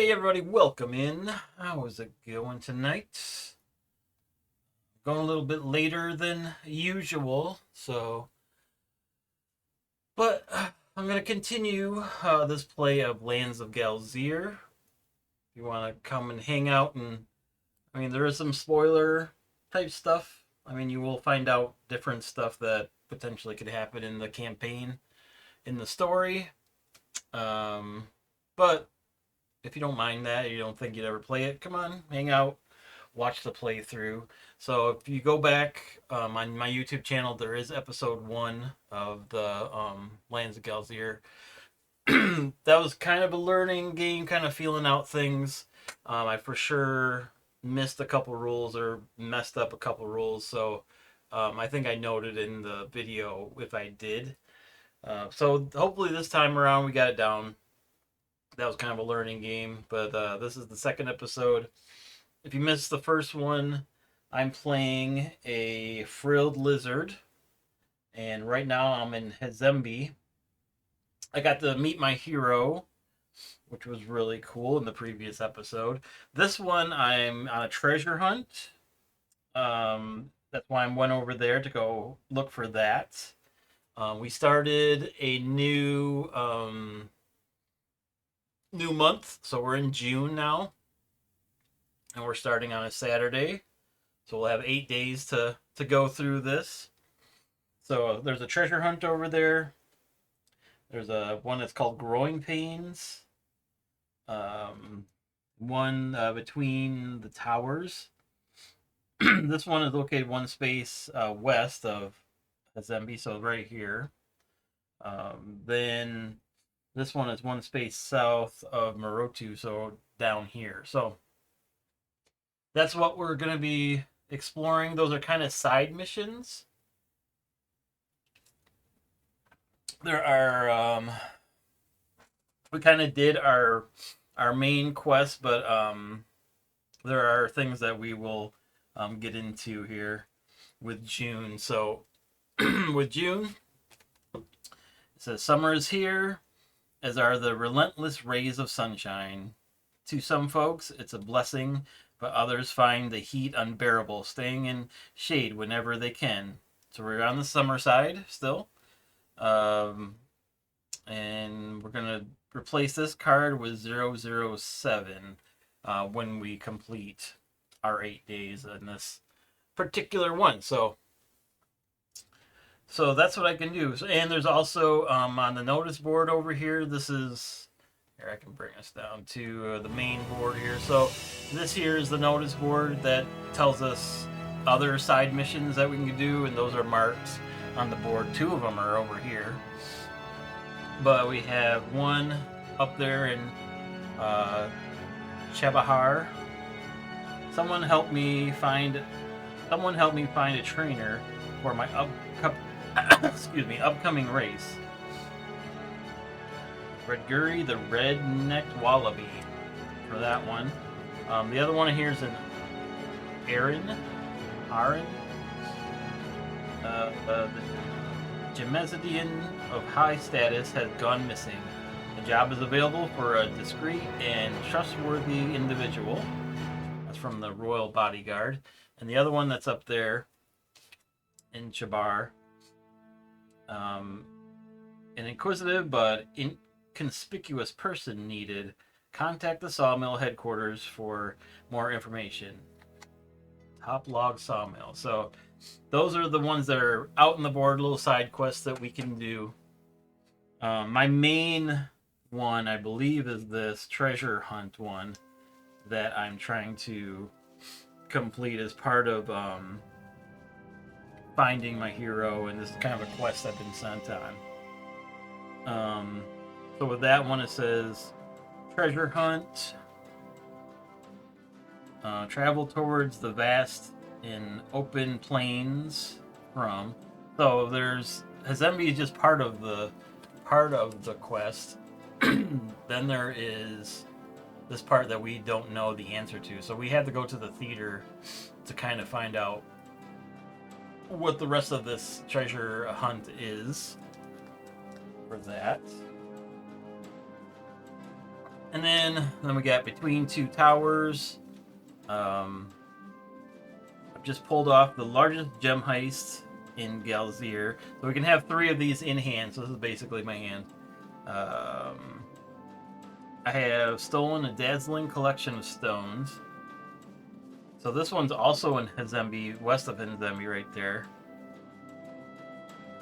Hey everybody, welcome in. How's it going tonight? Going a little bit later than usual, but I'm going to continue this play of Lands of Galzyr. If you want to come and hang out, and there is some spoiler type stuff. You will find out different stuff that potentially could happen in the campaign, in the story. But if you don't mind that, you don't think you'd ever play it, come on, hang out, watch the playthrough. So if you go back on my YouTube channel, there is episode 1 of the Lands of Galzyr. That was kind of a learning game, kind of feeling out things. I for sure missed a couple rules or messed up a couple rules, so I think I noted in the video if I did. So hopefully this time around we got it down. That was kind of a learning game, but this is the second episode. If you missed the first one, I'm playing a frilled lizard, and right now I'm in Hezembi. I got to meet my hero, which was really cool in the previous episode. This one, I'm on a treasure hunt. That's why I went over there to go look for that. We started a new month, so we're in June now, and we're starting on a Saturday, so we'll have 8 days to go through this. So there's a treasure hunt over there. There's one that's called Growing Pains, one between the towers. This one is located one space west of Azembi, so right here. Then this one is one space south of Morotu, so down here. So that's what we're going to be exploring. Those are kind of side missions. There are, we kind of did our main quest, but there are things that we will get into here with June. So with June, it says summer is here, as are the relentless rays of sunshine. To some folks, it's a blessing, but others find the heat unbearable, staying in shade whenever they can. So we're on the summer side still. And we're going to replace this card with 007 when we complete our 8 days in this particular one. So that's what I can do. And there's also on the notice board over here, this is, here I can bring us down to the main board here. So this here is the notice board that tells us other side missions that we can do, and those are marked on the board. 2 of them are over here. But we have one up there in Chebahar. Someone help me find a trainer for my upcoming race. Redguri, the red-necked wallaby, for that one. The other one here is an Aaron. The Gemesidian of high status has gone missing. The job is available for a discreet and trustworthy individual. That's from the Royal Bodyguard. And the other one that's up there in Chabar, an inquisitive but inconspicuous person needed. Contact the sawmill headquarters for more information. Top log sawmill. So those are the ones that are out on the board, little side quests that we can do. My main one, I believe, is this treasure hunt one that I'm trying to complete as part of finding my hero, and this is kind of a quest I've been sent on. So with that one, it says treasure hunt. Travel towards the vast and open plains from. So there's Hazembi is just part of the quest. Then there is this part that we don't know the answer to. So we had to go to the theater to kind of find out what the rest of this treasure hunt is for that. And then we got Between Two Towers. I've just pulled off the largest gem heist in Galzyr. So we can have 3 of these in hand. So this is basically my hand. I have stolen a dazzling collection of stones. So this one's also in Hazembe, west of Hazembe right there.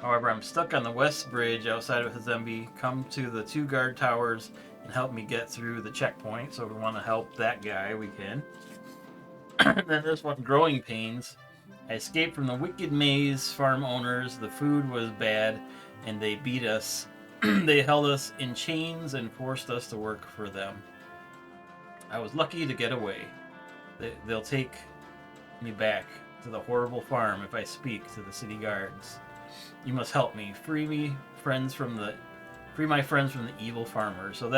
However, I'm stuck on the west bridge outside of Hazembe. Come to the 2 guard towers and help me get through the checkpoint. So if we want to help that guy, we can. Then this one, Growing Pains. I escaped from the wicked maze farm owners. The food was bad and they beat us. They held us in chains and forced us to work for them. I was lucky to get away. They'll take me back to the horrible farm if I speak to the city guards. You must help me. Free my friends from the evil farmers. So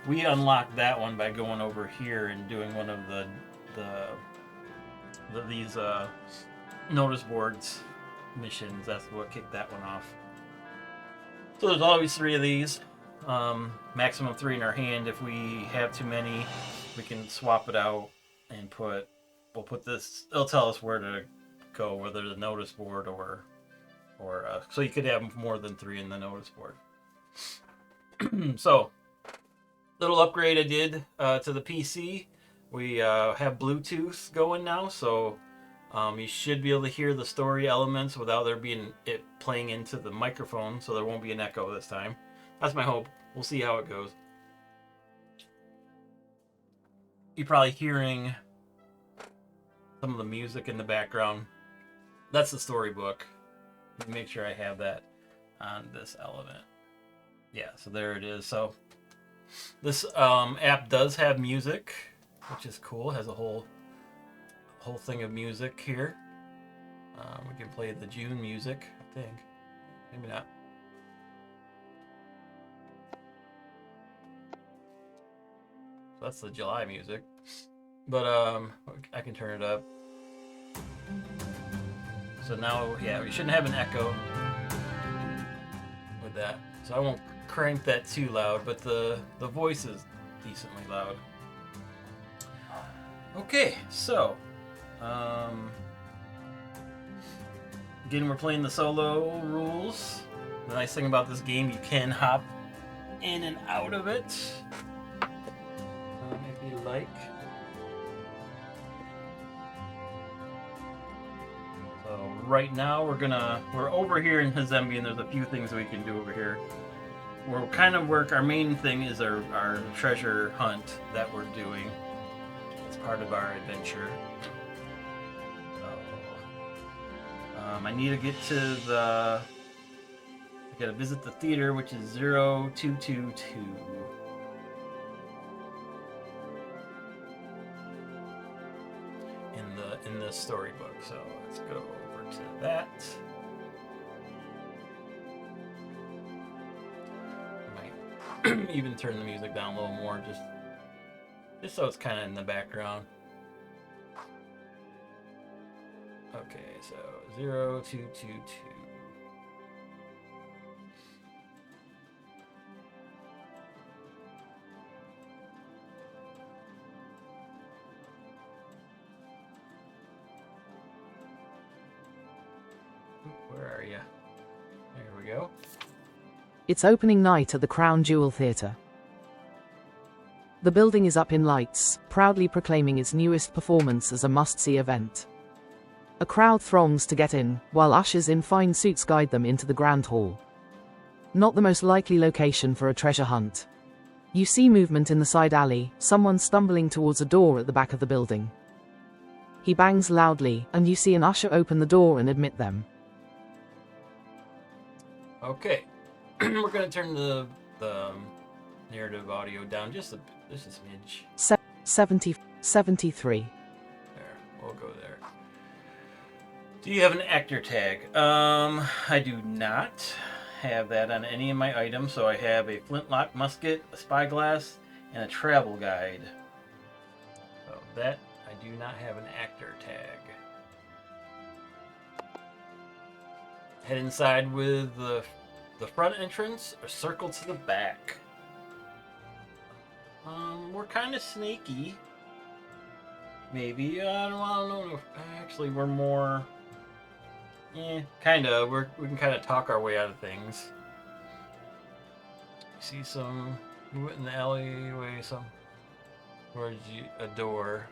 we unlocked that one by going over here and doing one of these notice boards missions. That's what kicked that one off. So there's always 3 of these. Maximum 3 in our hand. If we have too many, we can swap it out and we'll put this. It'll tell us where to go, whether the notice board or so you could have more than 3 in the notice board. So, little upgrade I did to the PC. We have Bluetooth going now, so you should be able to hear the story elements without there being it playing into the microphone, so there won't be an echo this time. That's my hope. We'll see how it goes. You're probably hearing some of the music in the background. That's the storybook. Let me make sure I have that on this element. Yeah, so there it is. So this app does have music, which is cool. It has a whole thing of music here. We can play the June music, I think. Maybe not. So that's the July music. But I can turn it up. So now, yeah, we shouldn't have an echo with that. So I won't crank that too loud, but the voice is decently loud. Okay, so again, we're playing the solo rules. The nice thing about this game, you can hop in and out of it if you like. So right now we're over here in Hazembe, and there's a few things we can do over here. Our main thing is our treasure hunt that we're doing. It's part of our adventure. I need to get to I gotta visit the theater, which is 0222. In the storybook. So let's go over to that. I might even turn the music down a little more, just so it's kind of in the background. Okay, so 0222. Where are you? There we go. It's opening night at the Crown Jewel Theatre. The building is up in lights, proudly proclaiming its newest performance as a must-see event. A crowd throngs to get in, while ushers in fine suits guide them into the grand hall. Not the most likely location for a treasure hunt. You see movement in the side alley, someone stumbling towards a door at the back of the building. He bangs loudly, and you see an usher open the door and admit them. Okay, we're going to turn the narrative audio down just a smidge. 73. There, we'll go there. Do you have an actor tag? I do not have that on any of my items, so I have a flintlock musket, a spyglass, and a travel guide. So that, I do not have an actor tag. Head inside with the front entrance or circle to the back. kind of sneaky. Maybe I don't know. Actually, we're more. Kind of. We can kind of talk our way out of things. See some movement in the alleyway. Some towards a door.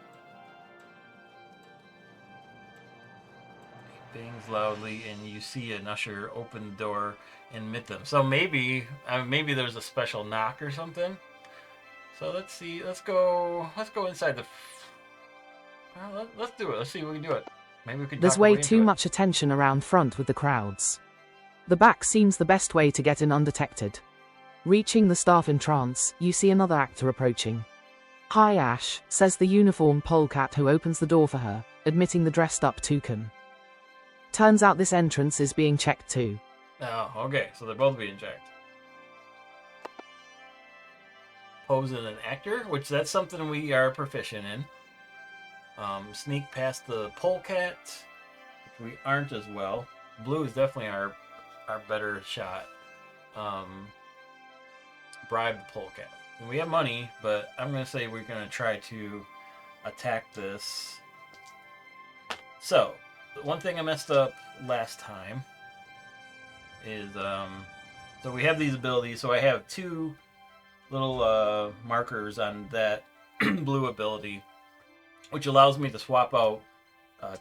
Bangs loudly, and you see an usher open the door and admit them. So maybe there's a special knock or something. So let's see. Let's go inside the. Let's do it. Let's see if we can do it. Maybe we can. There's talk our way way too into much attention around front with the crowds. The back seems the best way to get in undetected. Reaching the staff entrance, you see another actor approaching. "Hi Ash," says the uniformed polecat who opens the door for her, admitting the dressed-up toucan. Turns out this entrance is being checked too. Oh, okay. So they're both being checked. Pose as an actor, which that's something we are proficient in. Sneak past the polecat, which we aren't as well. Blue is definitely our better shot. Bribe the polecat. And we have money, but I'm going to say we're going to try to attack this. So, one thing I messed up last time is so we have these abilities. So I have two little markers on that blue ability, which allows me to swap out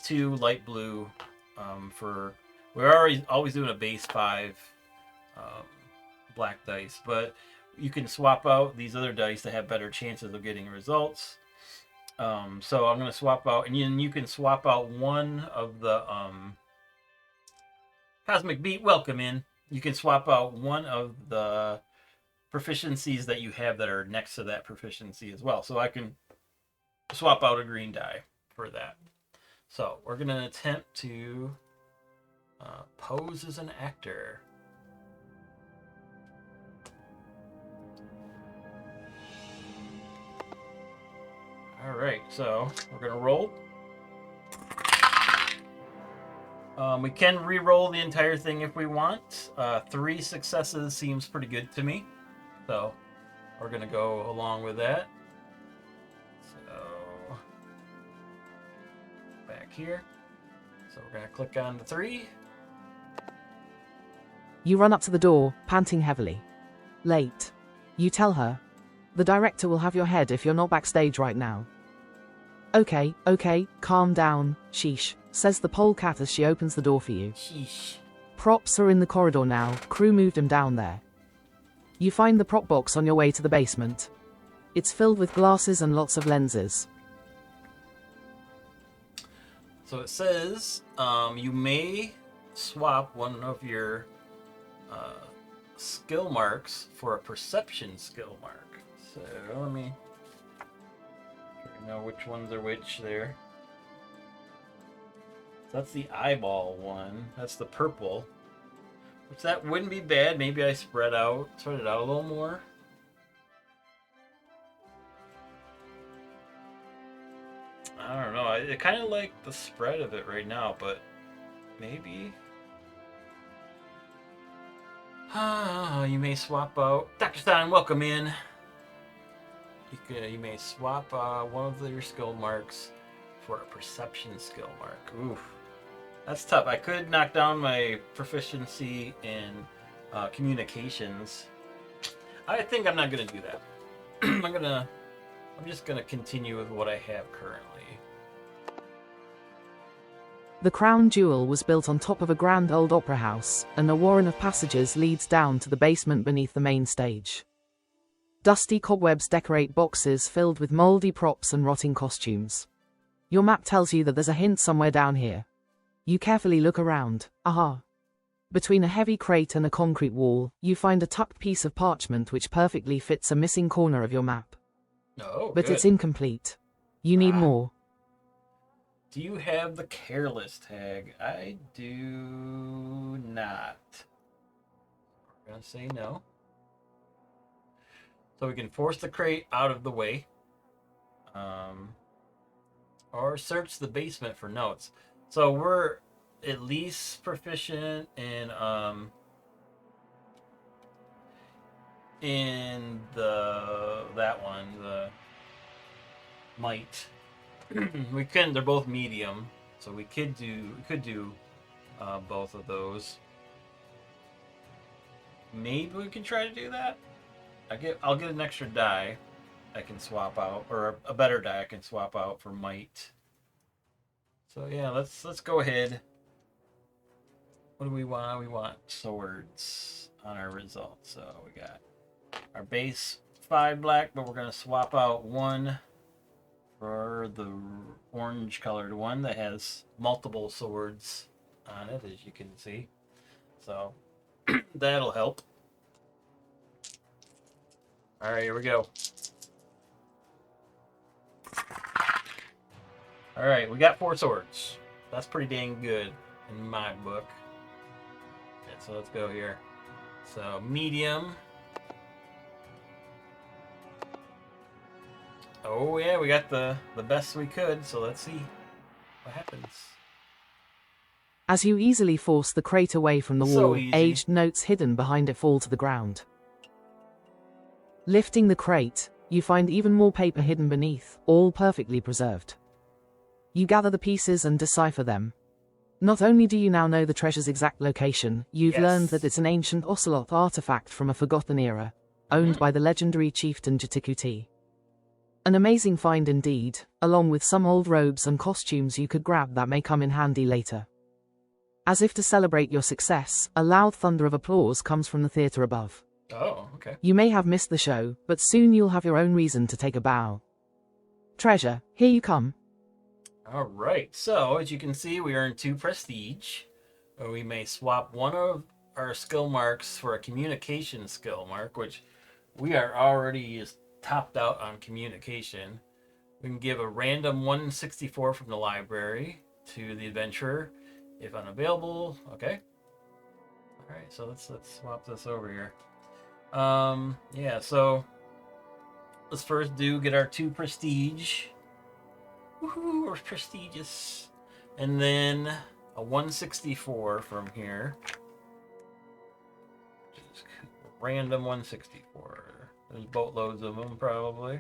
two light blue for. We're always doing a base 5 black dice, but you can swap out these other dice to have better chances of getting results. So I'm going to swap out, and you can swap out one of the Cosmic Beat. Welcome in. You can swap out one of the proficiencies that you have that are next to that proficiency as well. So I can swap out a green die for that. So we're going to attempt to pose as an actor. All right, so we're going to roll. We can re-roll the entire thing if we want. 3 successes seems pretty good to me. So we're going to go along with that. So back here. So we're going to click on the 3. You run up to the door, panting heavily. Late. You tell her. The director will have your head if you're not backstage right now. Okay, calm down, sheesh, says the polecat as she opens the door for you. Sheesh. Props are in the corridor now, crew moved them down there. You find the prop box on your way to the basement. It's filled with glasses and lots of lenses. So it says you may swap one of your skill marks for a perception skill mark. So let me know which ones are which there. So that's the eyeball one. That's the purple. Which that wouldn't be bad. Maybe I spread it out a little more. I don't know. I kind of like the spread of it right now, but maybe. You may swap out. Dr. Stein, welcome in. You may swap one of your skill marks for a perception skill mark. Oof. That's tough. I could knock down my proficiency in communications. I think I'm not going to do that. I'm just going to continue with what I have currently. The crown jewel was built on top of a grand old opera house, and a warren of passages leads down to the basement beneath the main stage. Dusty cobwebs decorate boxes filled with moldy props and rotting costumes. Your map tells you that there's a hint somewhere down here. You carefully look around. Aha! Between a heavy crate and a concrete wall, you find a tucked piece of parchment which perfectly fits a missing corner of your map. Oh, but good. It's incomplete. You need more. Do you have the careless tag? I do not. We're going to say no. So we can force the crate out of the way. Or search the basement for notes. So we're at least proficient in that one, the might. We can. They're both medium, so we could do both of those. Maybe we can try to do that. I'll get an extra die I can swap out, or a better die I can swap out for might. So yeah, let's go ahead. What do we want? We want swords on our result. So we got our base 5 black, but we're gonna swap out one for the orange colored one that has multiple swords on it, as you can see. So that'll help. All right, here we go. All right, we got 4 swords. That's pretty dang good in my book. Okay, so let's go here. So medium. Oh yeah, we got the best we could. So let's see what happens. As you easily force the crate away from the So wall, easy. aged notes hidden behind it fall to the ground. Lifting the crate, you find even more paper hidden beneath, all perfectly preserved. You gather the pieces and decipher them. Not only do you now know the treasure's exact location, you've Yes. learned that it's an ancient Ocelot artifact from a forgotten era, owned by the legendary chieftain Jatikuti. An amazing find indeed, along with some old robes and costumes you could grab that may come in handy later. As if to celebrate your success, a loud thunder of applause comes from the theater above. Oh, okay. You may have missed the show, but soon you'll have your own reason to take a bow. Treasure, here you come. All right. So as you can see, we earned 2 prestige. We may swap one of our skill marks for a communication skill mark, which we are already topped out on communication. We can give a random 164 from the library to the adventurer if unavailable. Okay. All right. So let's swap this over here. Yeah. So let's first get our 2 prestige. Woohoo, we're prestigious. And then a 164 from here. Just random 164. There's boatloads of them, probably.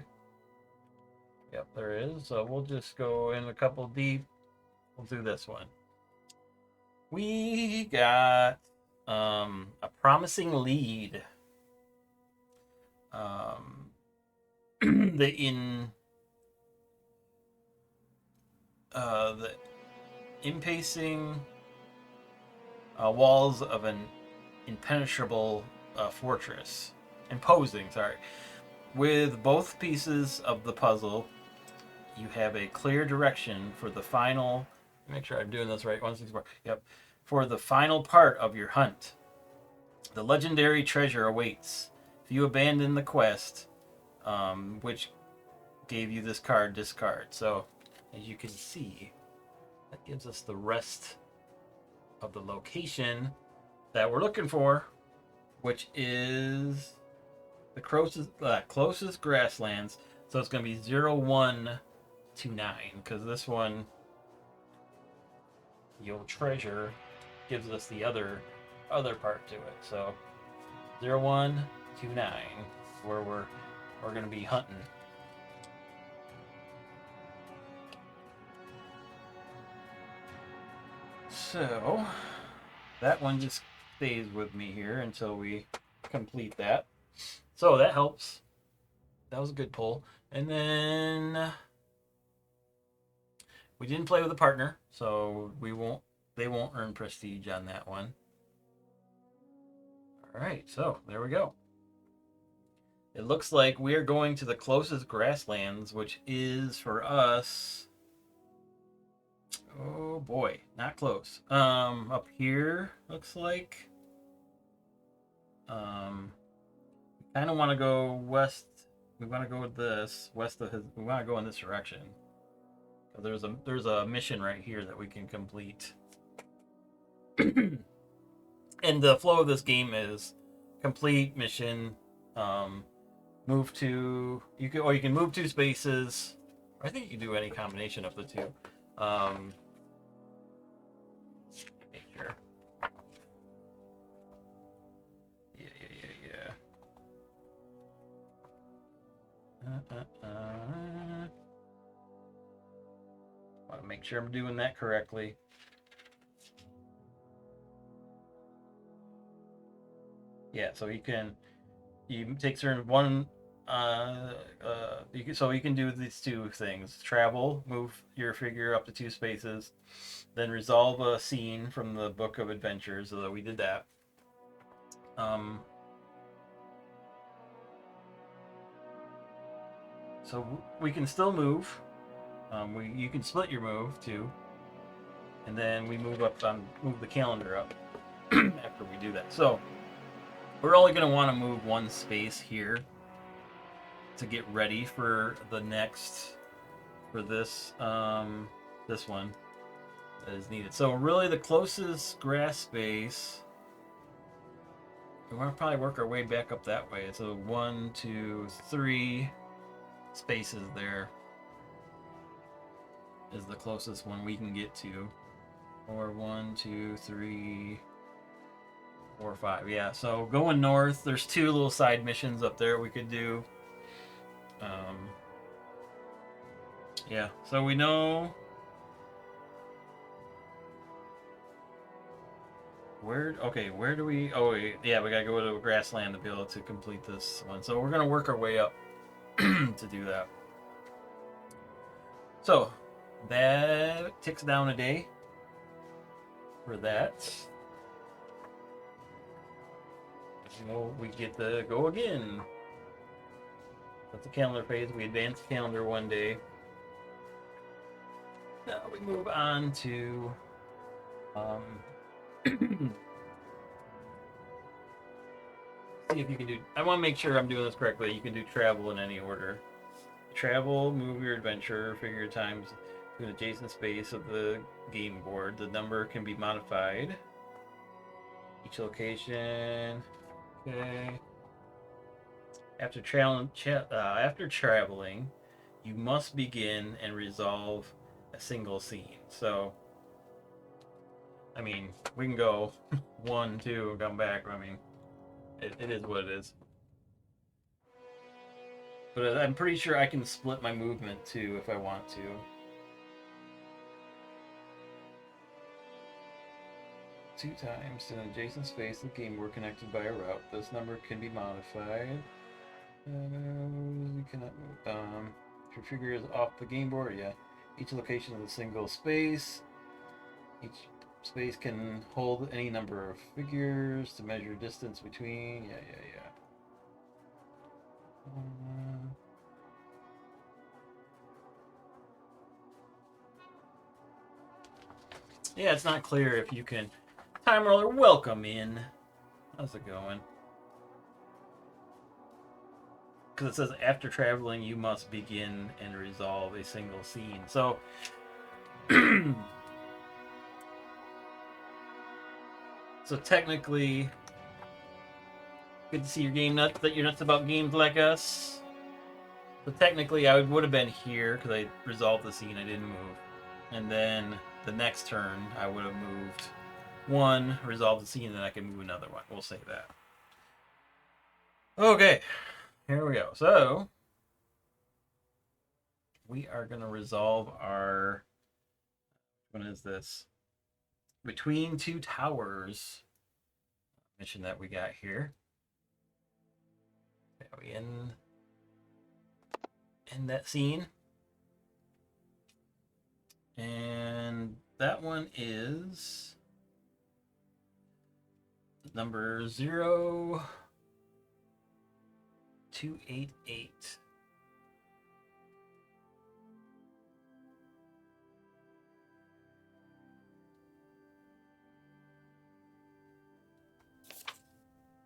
Yep, there is. So we'll just go in a couple deep. We'll do this one. We got a promising lead. The impacing walls of an impenetrable fortress. Imposing, sorry. With both pieces of the puzzle, you have a clear direction for the final. Make sure I'm doing this right. 164. Yep. For the final part of your hunt. The legendary treasure awaits. If you abandon the quest, which gave you this card, discard. So, as you can see, that gives us the rest of the location that we're looking for, which is the closest grasslands. So it's going to be 0129, because this one, your treasure, gives us the other part to it. So 0129, where we're going to be hunting. So that one just stays with me here until we complete that. So that helps. That was a good pull. And then we didn't play with a partner, so they won't earn prestige on that one. All right, so there we go. It looks like we are going to the closest grasslands, which is for us. Oh boy, not close. Up here looks like. We kind of want to go west. We want to go with this west of his. We want to go in this direction. There's a mission right here that we can complete. And the flow of this game is complete mission. Move to you can move 2 spaces. I think you can do any combination of the 2. Make sure. Yeah. want to make sure I'm doing that correctly. Yeah, so you take turn one. You can do these two things: travel, move your figure up to 2 spaces, then resolve a scene from the Book of Adventures. Although we did that. So we can still move. You can split your move too, and then we move the calendar up after we do that. So we're only going to want to move 1 space here to get ready for the next this one that is needed. So really, the closest grass space. We want to probably work our way back up that way. So 1, 2, 3 spaces there is the closest one we can get to. Or 1, 2, 3, 4, 5. Yeah, so going north, there's 2 little side missions up there we could do. Yeah, so we know where do we, yeah, we gotta go to a grassland to be able to complete this one. So we're gonna work our way up to do that. So that ticks down a day for that. We get to go again. That's the calendar phase. We advance the calendar 1 day. Now we move on to see if you can do. I want to make sure I'm doing this correctly. You can do travel in any order. Travel, move your adventure, figure times to an adjacent space of the game board. The number can be modified. Each location. Okay. After traveling, you must begin and resolve a single scene. So, I mean, we can go 1, 2, and come back. I mean, it is what it is. But I'm pretty sure I can split my movement too if I want to. Two times to an adjacent space of the game board connected by a route. This number can be modified. You cannot move. If your figure is off the game board, yeah. Each location is a single space. Each space can hold any number of figures to measure distance between. Yeah. Yeah, it's not clear if you can. Time roller, welcome in. How's it going? Because it says after traveling, you must begin and resolve a single scene. So, so technically, good to see your game nuts. That you're nuts about games like us. So technically, I would have been here because I resolved the scene. I didn't move, and then the next turn I would have moved 1, resolved the scene, and then I can move another one. We'll say that. Okay. Here we go. So, we are going to resolve our, what is this? Between Two Towers mission that we got here. Are we in that scene? And that one is number 0288.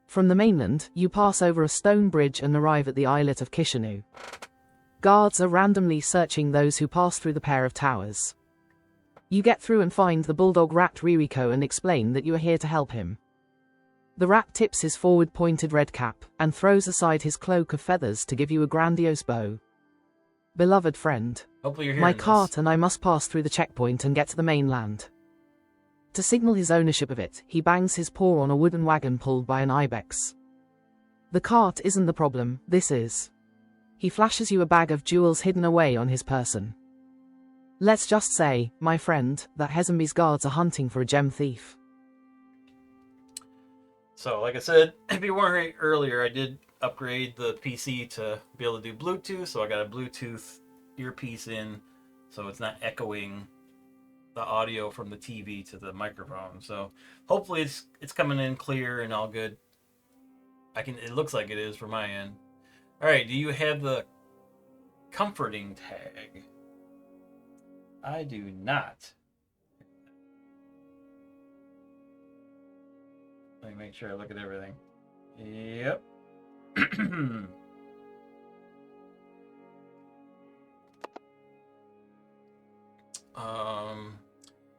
From the mainland, you pass over a stone bridge and arrive at the islet of Kishanu. Guards are randomly searching those who pass through the pair of towers. You get through and find the bulldog rat Ririko and explain that you are here to help him. The rat tips his forward-pointed red cap and throws aside his cloak of feathers to give you a grandiose bow. Beloved friend, Hopefully you're hearing my this. cart and I must pass through the checkpoint and get to the mainland. To signal his ownership of it, he bangs his paw on a wooden wagon pulled by an ibex. The cart isn't the problem, this is. He flashes you a bag of jewels hidden away on his person. Let's just say, my friend, that Hezenby's guards are hunting for a gem thief. So, like I said, if you weren't here earlier, I did upgrade the PC to be able to do Bluetooth. So I got a Bluetooth earpiece in, so it's not echoing the audio from the TV to the microphone. So hopefully it's coming in clear and all good. It looks like it is for my end. All right, do you have the comforting tag? I do not. Let me make sure I look at everything. Yep.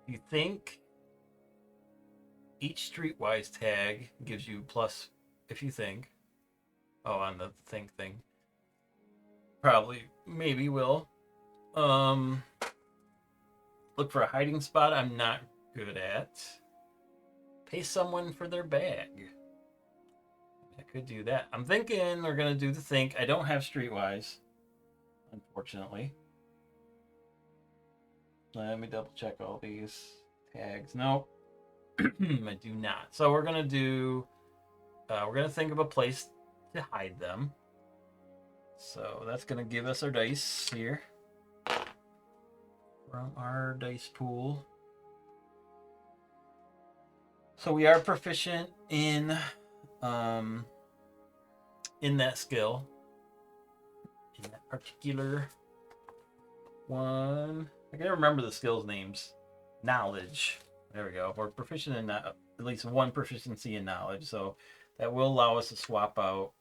You think each streetwise tag gives you plus if you think. Oh, on the think thing. Probably, maybe will. Look for a hiding spot I'm not good at. Pay someone for their bag. I could do that. I'm thinking we're gonna do the think. I don't have streetwise, unfortunately. Let me double check all these tags. No, I do not. So we're gonna do. We're gonna think of a place to hide them. So that's gonna give us our dice here from our dice pool. So we are proficient in that skill, in that particular one. I can't remember the skills names. Knowledge. There we go. We're proficient in that, at least one proficiency in knowledge. So that will allow us to swap out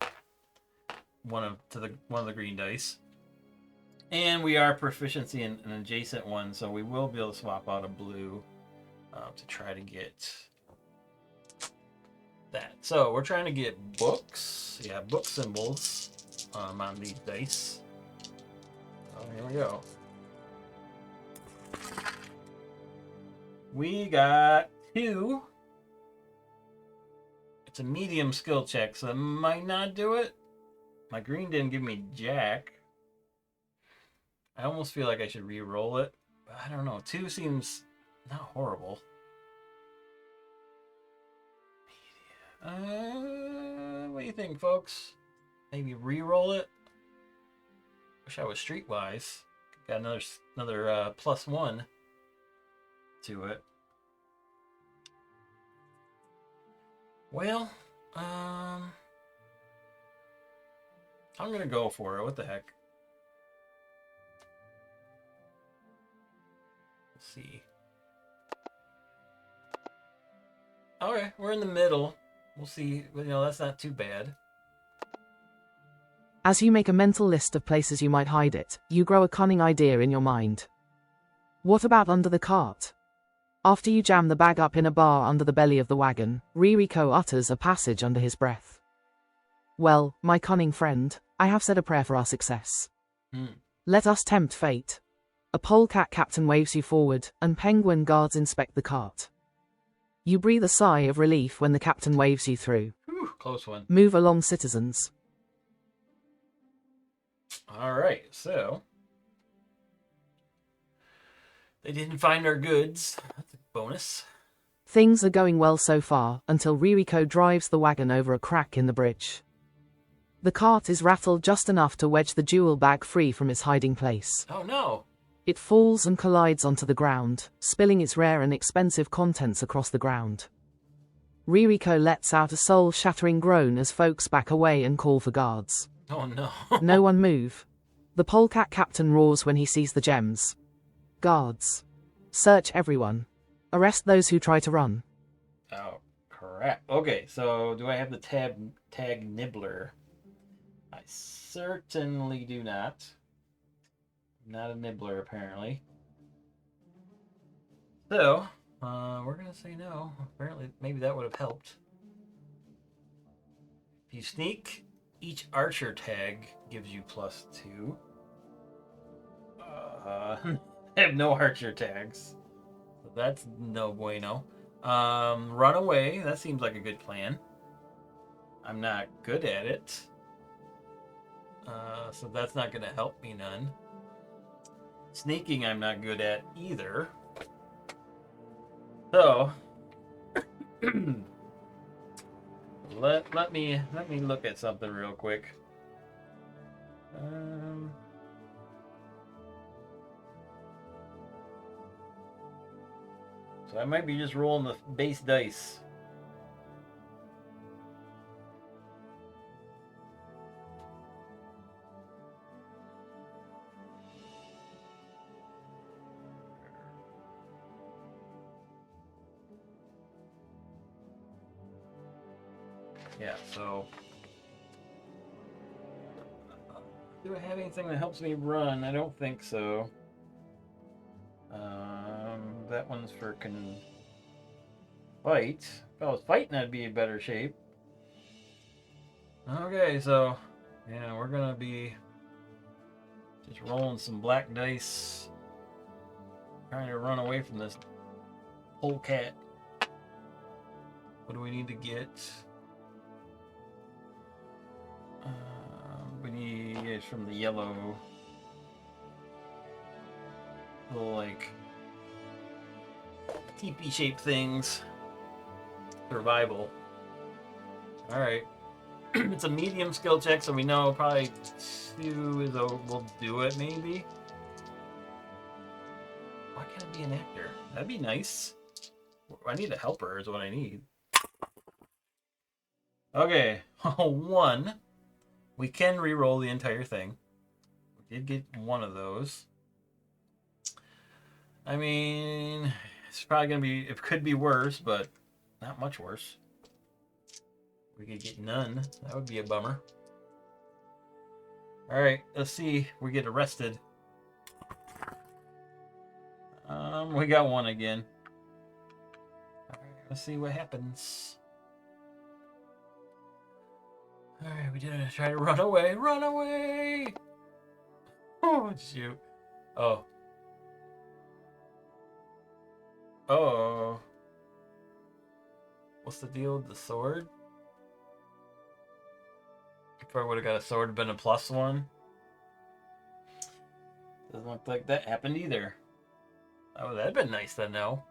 one of the green dice. And we are proficiency in an adjacent one, so we will be able to swap out a blue to try to get that. So we're trying to get books. Yeah, book symbols on these dice. Oh, here we go. We got 2. It's a medium skill check, so that might not do it. My green didn't give me jack. I almost feel like I should re-roll it. But I don't know. 2 seems not horrible. What do you think, folks? Maybe re-roll it? Wish I was streetwise. Got another +1 to it. Well, I'm gonna go for it. What the heck? Let's see. Okay, we're in the middle. We'll see. That's not too bad. As you make a mental list of places you might hide it, you grow a cunning idea in your mind. What about under the cart? After you jam the bag up in a bar under the belly of the wagon, Ririko utters a passage under his breath. Well, my cunning friend, I have said a prayer for our success. Let us tempt fate. A polecat captain waves you forward, and penguin guards inspect the cart. You breathe a sigh of relief when the captain waves you through. Whew, close one. Move along, citizens. All right, so they didn't find our goods. That's a bonus. Things are going well so far, until Ririko drives the wagon over a crack in the bridge. The cart is rattled just enough to wedge the jewel bag free from its hiding place. Oh no! It falls and collides onto the ground, spilling its rare and expensive contents across the ground. Ririko lets out a soul-shattering groan as folks back away and call for guards. Oh no. No one move. The polecat captain roars when he sees the gems. Guards. Search everyone. Arrest those who try to run. Oh, crap. Okay, so do I have the tag nibbler? I certainly do not. Not a nibbler, apparently. So, we're going to say no. Apparently, maybe that would have helped. If you sneak, each archer tag gives you +2. I have no archer tags. So that's no bueno. Run away. That seems like a good plan. I'm not good at it. So that's not going to help me none. Sneaking I'm not good at either. So let me look at something real quick. So I might be just rolling the base dice. Yeah, so do I have anything that helps me run? I don't think so. That one's for fight. If I was fighting, I'd be in better shape. Okay, so yeah, we're gonna be just rolling some black dice, trying to run away from this polecat. What do we need to get? We need it from the yellow little like teepee shaped things. Survival. All right. It's a medium skill check, so we know probably 2 is will do it, maybe. Why can't I be an actor? That'd be nice. I need a helper is what I need. Okay, 1. We can re-roll the entire thing. We did get one of those. I mean, it's probably gonna be, it could be worse, but not much worse. We could get none. That would be a bummer. Alright, let's see. We get arrested. We got 1 again. Alright, let's see what happens. Alright, we didn't try to run away. Run away! Oh, shoot. Oh. Oh. What's the deal with the sword? If I would have got a sword, been a +1. Doesn't look like that happened either. Oh, that'd been nice to know.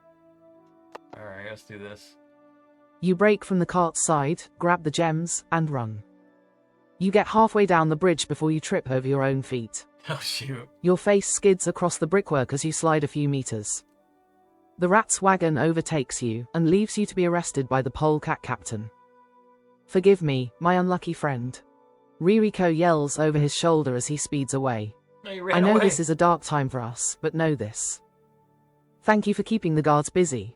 Alright, let's do this. You break from the cart's side, grab the gems, and run. You get halfway down the bridge before you trip over your own feet. Oh, shoot. Your face skids across the brickwork as you slide a few meters. The rat's wagon overtakes you and leaves you to be arrested by the polecat captain. Forgive me, my unlucky friend. Ririko yells over his shoulder as he speeds away. No, you ran I know away. this is a dark time for us, but know this. Thank you for keeping the guards busy.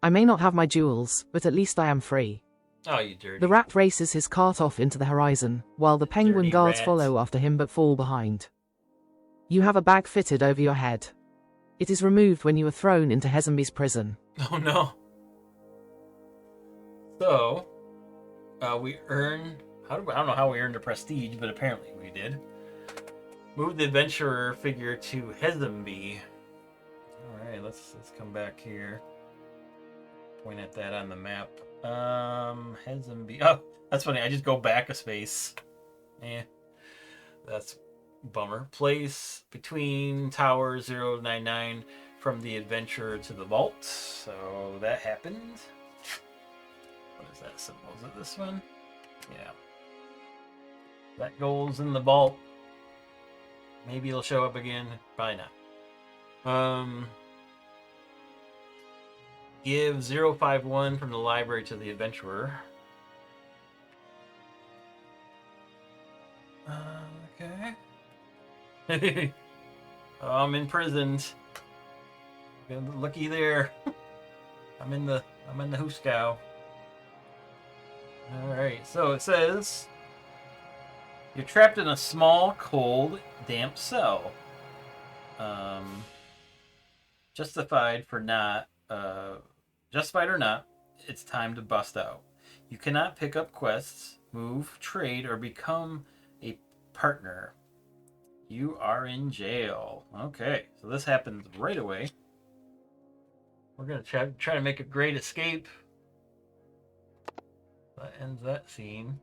I may not have my jewels, but at least I am free. Oh, you dirty. The rat races his cart off into the horizon, while the penguin Dirty guards rat. follow after him but fall behind. You have a bag fitted over your head. It is removed when you are thrown into Hezenby's prison. Oh, no. So, we earn... I don't know how we earned a prestige, but apparently we did. Move the adventurer figure to Hezenby. Alright, let's come back here. Point at that on the map. Hezenby. Oh, that's funny. I just go back a space. That's bummer. Place between Tower 099 from the adventurer to the vault. So that happened. What is that symbol? Is it this one? Yeah. That goes in the vault. Maybe it'll show up again. Probably not. Give 051 from the library to the adventurer. Okay. Oh, I'm imprisoned. Looky there. I'm in the Huskow. Alright, so it says you're trapped in a small, cold, damp cell. Justified or not, it's time to bust out. You cannot pick up quests, move, trade, or become a partner. You are in jail. Okay, so this happens right away. We're gonna try to make a great escape. That ends that scene.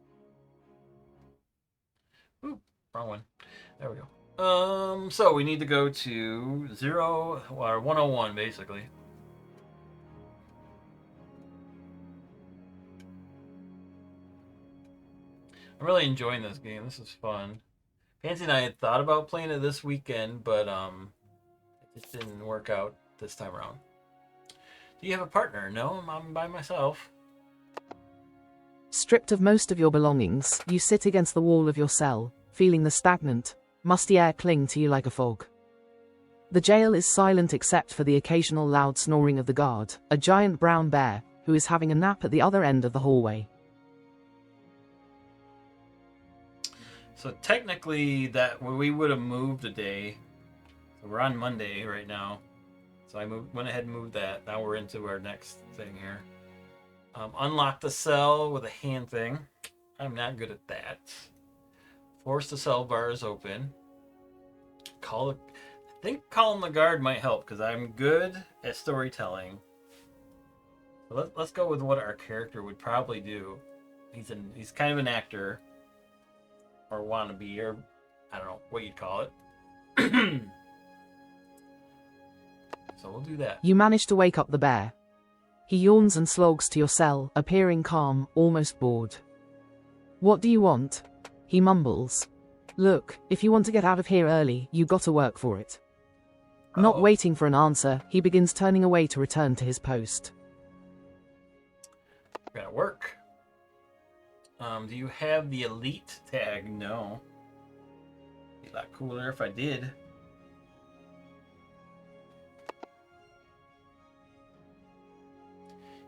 Ooh, wrong one. There we go. So we need to go to 0 or 101 basically. I'm really enjoying this game. This is fun. Pansy and I had thought about playing it this weekend, but it just didn't work out this time around. Do you have a partner? No, I'm by myself. Stripped of most of your belongings, you sit against the wall of your cell, feeling the stagnant, musty air cling to you like a fog. The jail is silent except for the occasional loud snoring of the guard, a giant brown bear, who is having a nap at the other end of the hallway. So technically, that we would have moved a day. So we're on Monday right now. So went ahead and moved that. Now we're into our next thing here. Unlock the cell with a hand thing. I'm not good at that. Force the cell bars open. I think calling the guard might help because I'm good at storytelling. So let's go with what our character would probably do. He's kind of an actor, or wannabe, or I don't know what you'd call it. So we'll do that. You manage to wake up the bear. He yawns and slogs to your cell, appearing calm, almost bored. "What do you want?" he mumbles. "Look, if you want to get out of here early, you gotta work for it." Not waiting for an answer, he begins turning away to return to his post. Gotta work. Do you have the elite tag? No. Be a lot cooler if I did.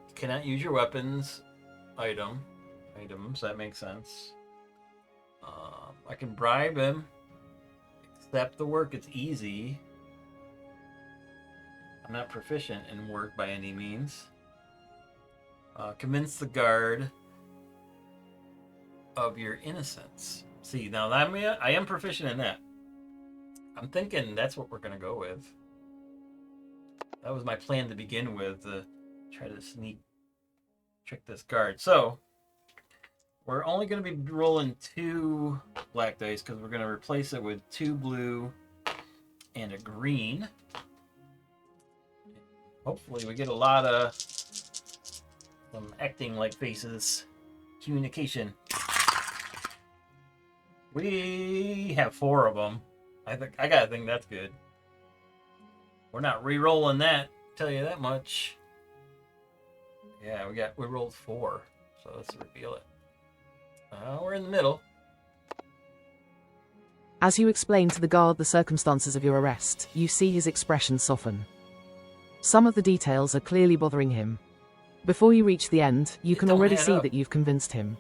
You cannot use your weapons items. That makes sense. I can bribe him. Accept the work. It's easy. I'm not proficient in work by any means. Convince the guard of your innocence. See, now I am proficient in that. I'm thinking that's what we're gonna go with. That was my plan to begin with, to try to trick this guard. So we're only gonna be rolling 2 black dice because we're gonna replace it with 2 blue and a green. Hopefully we get a lot of some acting like faces. Communication. We have 4 of them. I gotta think that's good. We're not re-rolling that, tell you that much. Yeah, we rolled 4, so let's reveal it. We're in the middle. As you explain to the guard the circumstances of your arrest, you see his expression soften. Some of the details are clearly bothering him. Before you reach the end, you can already see that you've convinced him.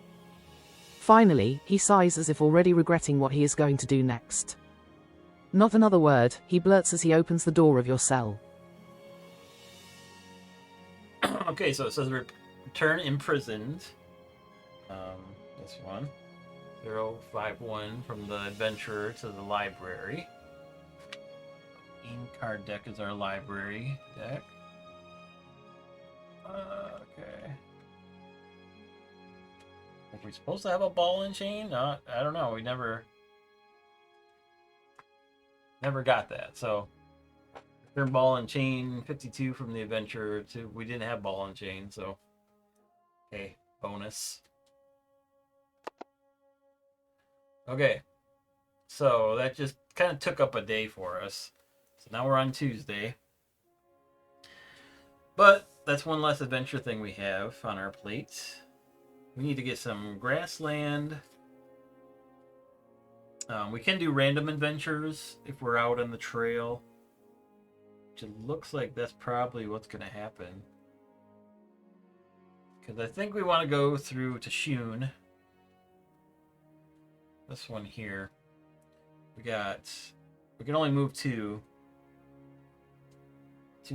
Finally, he sighs as if already regretting what he is going to do next. Not another word, he blurts as he opens the door of your cell. Okay, so it says return imprisoned. This one. 051 from the adventurer to the library. In-card deck is our library deck. Okay. Are we supposed to have a ball and chain? I don't know. We never got that. So, return ball and chain 52 from the adventurer to. We didn't have ball and chain, so okay, bonus. Okay, so that just kind of took up a day for us. So now we're on Tuesday. But that's one less adventure thing we have on our plate. We need to get some grassland. We can do random adventures if we're out on the trail. Which it looks like that's probably what's going to happen. Because I think we want to go through to Shun. This one here. We can only move 2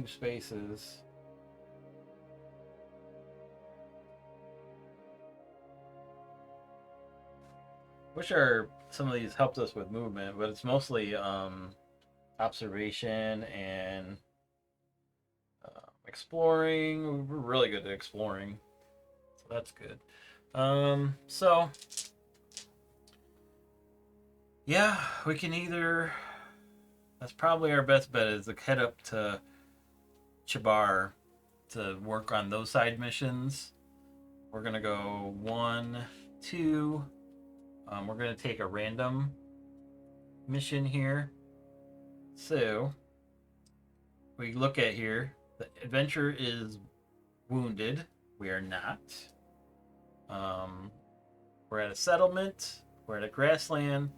spaces. Wish some of these helped us with movement, but it's mostly observation and exploring. We're really good at exploring, so that's good. So Yeah, we can either. That's probably our best bet is to head up to Chabar to work on those side missions. We're gonna go one, two. We're gonna take a random mission here. So we look at here. The adventurer is wounded. We are not. Um, we're at a settlement. We're at a grassland.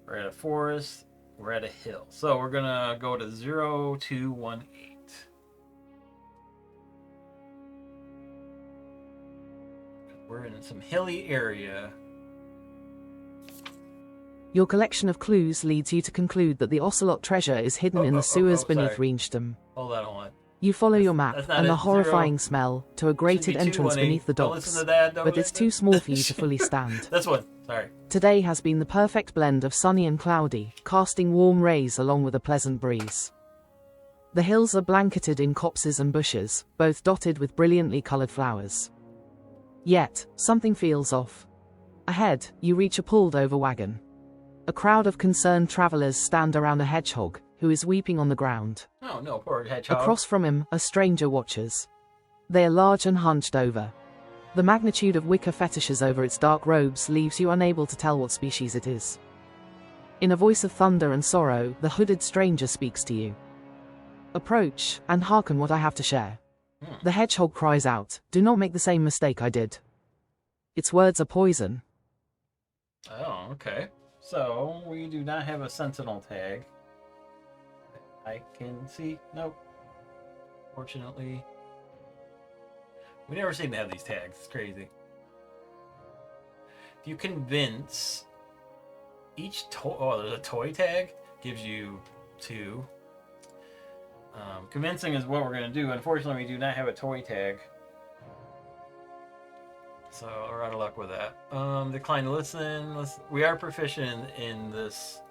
We're at a forest. We're at a hill. So we're gonna go to 0218. We're in some hilly area. Your collection of clues leads you to conclude that the Ocelot treasure is hidden in the sewers beneath Sorry. Reinstum. Hold on. You follow your map That's not and the it. horrifying Zero. smell to a grated Should be entrance 218. beneath the Don't listen docks, to that. but it's too small for you to fully stand. This one. Sorry. Today has been the perfect blend of sunny and cloudy, casting warm rays along with a pleasant breeze. The hills are blanketed in copses and bushes, both dotted with brilliantly coloured flowers. Yet, something feels off. Ahead, you reach a pulled-over wagon. A crowd of concerned travellers stand around a hedgehog, who is weeping on the ground. Oh, no, poor hedgehog. Across from him, a stranger watches. They are large and hunched over. The magnitude of wicker fetishes over its dark robes leaves you unable to tell what species it is. In a voice of thunder and sorrow, the hooded stranger speaks to you. Approach, and hearken what I have to share. The hedgehog cries out, "Do not make the same mistake I did." Its words are poison. Oh, okay. So, we do not have a sentinel tag. I can see. Nope. Fortunately. We never seem to have these tags. It's crazy. If you convince each toy. Oh, there's a toy tag? Gives you 2. Convincing is what we're going to do. Unfortunately, we do not have a toy tag. So we're out of luck with that. Decline to listen. We are proficient in this,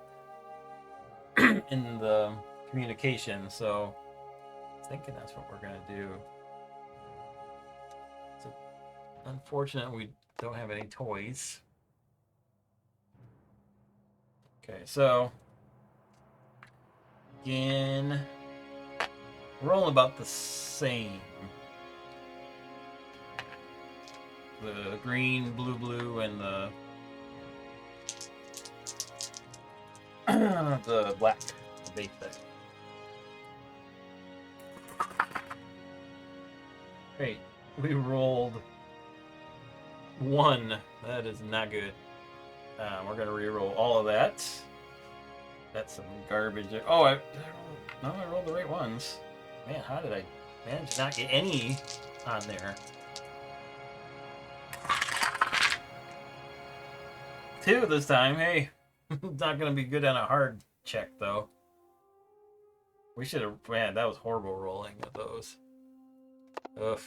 in the communication. So I'm thinking that's what we're gonna do. It's unfortunate we don't have any toys. Okay, so again, we're rolling about the same. The green, blue, and the the black, the bait thing. Great. We rolled 1. That is not good. We're gonna re-roll all of that. That's some garbage. Oh, I rolled the right ones. Man, how did I manage to not get any on there? 2 this time. Hey, not gonna be good on a hard check though. We should have. Man, that was horrible rolling of those. Ugh.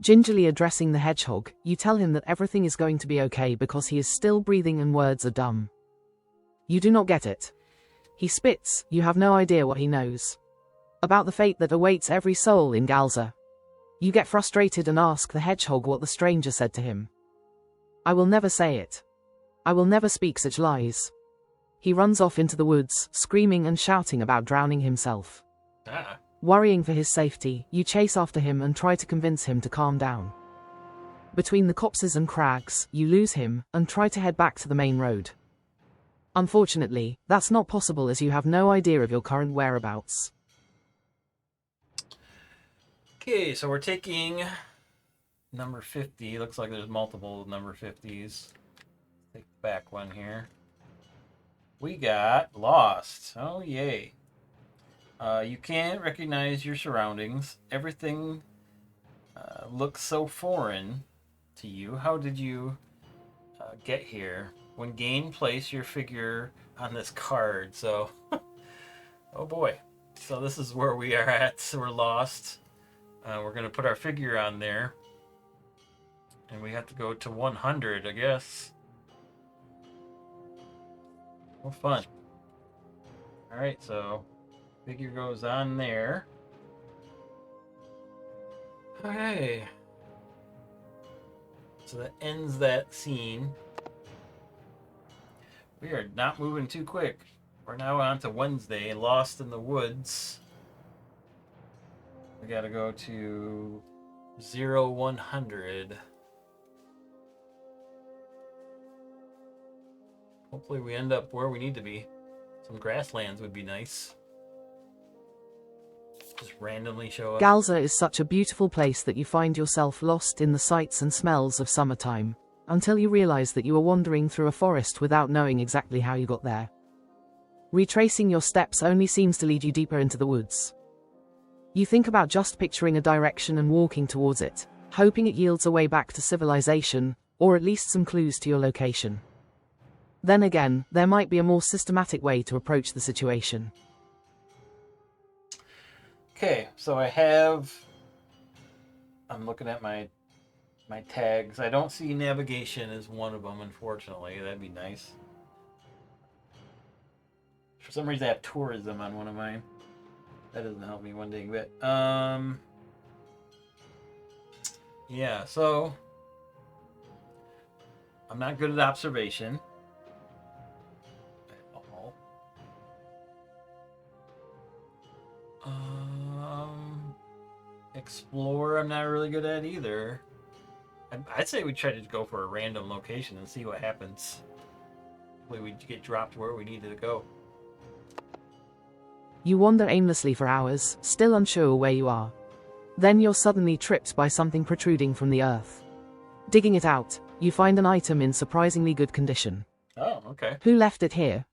Gingerly addressing the hedgehog, you tell him that everything is going to be okay because he is still breathing and words are dumb. You do not get it. He spits, you have no idea what he knows. About the fate that awaits every soul in Galzyr. You get frustrated and ask the hedgehog what the stranger said to him. I will never say it. I will never speak such lies. He runs off into the woods, screaming and shouting about drowning himself. Ah. Worrying for his safety, you chase after him and try to convince him to calm down. Between the copses and crags, you lose him and try to head back to the main road. Unfortunately, that's not possible as you have no idea of your current whereabouts. Okay, so we're taking number 50. Looks like there's multiple number 50s. Take the back one here. We got lost. Oh, yay. You can't recognize your surroundings. Everything looks so foreign to you. How did you get here? When game, place your figure on this card. So, oh boy. So this is where we are at. So we're lost. We're going to put our figure on there. And we have to go to 100, I guess. Well, fun. Alright, so figure goes on there. Okay. So that ends that scene. We are not moving too quick. We're now on to Wednesday, Lost in the Woods. We gotta go to 0100. Hopefully we end up where we need to be. Some grasslands would be nice. Just randomly show up. Galzyr is such a beautiful place that you find yourself lost in the sights and smells of summertime, until you realize that you are wandering through a forest without knowing exactly how you got there. Retracing your steps only seems to lead you deeper into the woods. You think about just picturing a direction and walking towards it, hoping it yields a way back to civilization, or at least some clues to your location. Then again, there might be a more systematic way to approach the situation. Okay, so I'm looking at my tags. I don't see navigation as one of them, unfortunately. That'd be nice. For some reason, I have tourism on one of mine. That doesn't help me one dang bit. Yeah, so I'm not good at observation. Explore, I'm not really good at either. I'd say we try to go for a random location and see what happens. Hopefully we get dropped where we needed to go. You wander aimlessly for hours, still unsure where you are. Then you're suddenly tripped by something protruding from the earth. Digging it out, you find an item in surprisingly good condition. Oh, okay. Who left it here?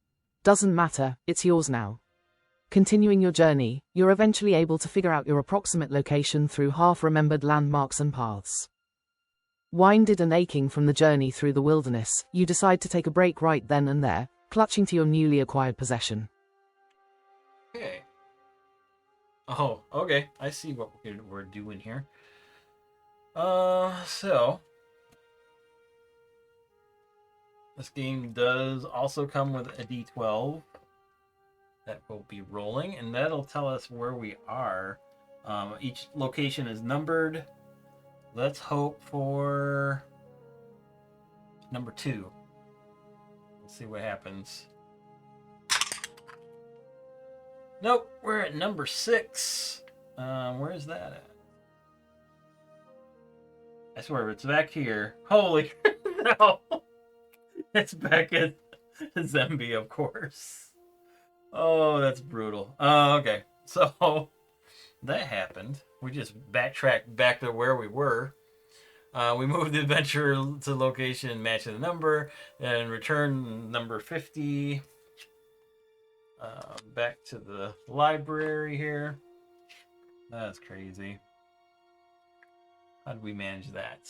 Doesn't matter, it's yours now. Continuing your journey, you're eventually able to figure out your approximate location through half-remembered landmarks and paths. Winded and aching from the journey through the wilderness, you decide to take a break right then and there, clutching to your newly acquired possession. Okay. Oh, okay. I see what we're doing here. So this game does also come with a D12 that will be rolling, and that'll tell us where we are. Each location is numbered. Let's hope for number 2. Let's see what happens. Nope, we're at number 6. Where is that at? I swear, it's back here. Holy no! It's back at Zambia, of course. Oh, that's brutal. Okay, so that happened. We just backtracked back to where we were. We moved the adventure to location matching the number, and returned number 50. Back to the library here. That's crazy. How did we manage that?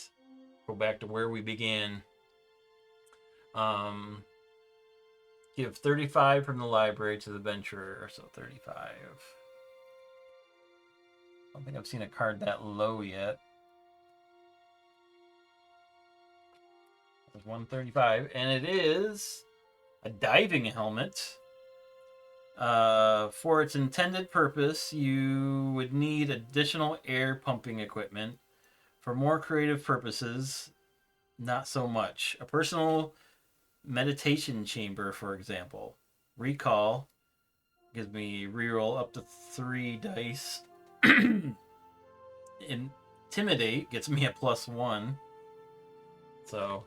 Go back to where we began. Give 35 from the library to the adventurer, so 35. I don't think I've seen a card that low yet. There's 135, and it is a diving helmet. For its intended purpose, you would need additional air pumping equipment. For more creative purposes, not so much. A personal meditation chamber, for example. Recall gives me reroll up to 3 dice. Intimidate gets me a +1. So,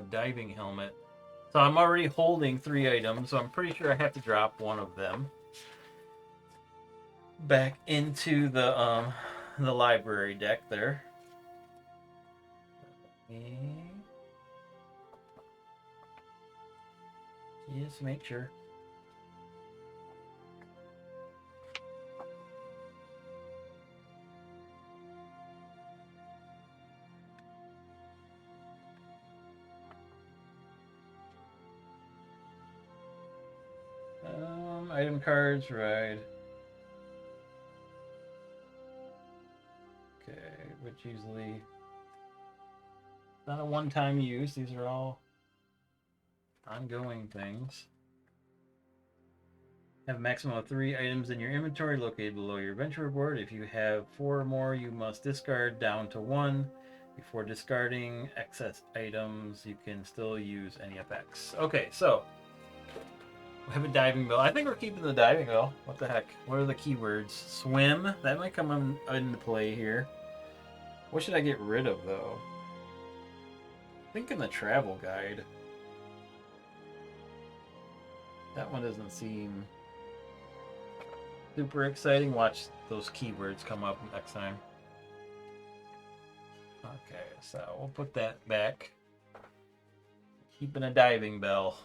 diving helmet. So I'm already holding 3 items, so I'm pretty sure I have to drop one of them back into the library deck there. Just make sure. Item cards, right. Okay, which usually not a one-time use. These are all ongoing things. Have a maximum of 3 items in your inventory located below your adventure board. If you have 4 or more, you must discard down to 1. Before discarding excess items, you can still use any effects. Okay, so we have a diving bell. I think we're keeping the diving bell. What the heck? What are the keywords? Swim. That might come into play here. What should I get rid of, though? I think in the travel guide. That one doesn't seem super exciting. Watch those keywords come up next time. Okay, so we'll put that back. Keeping a diving bell.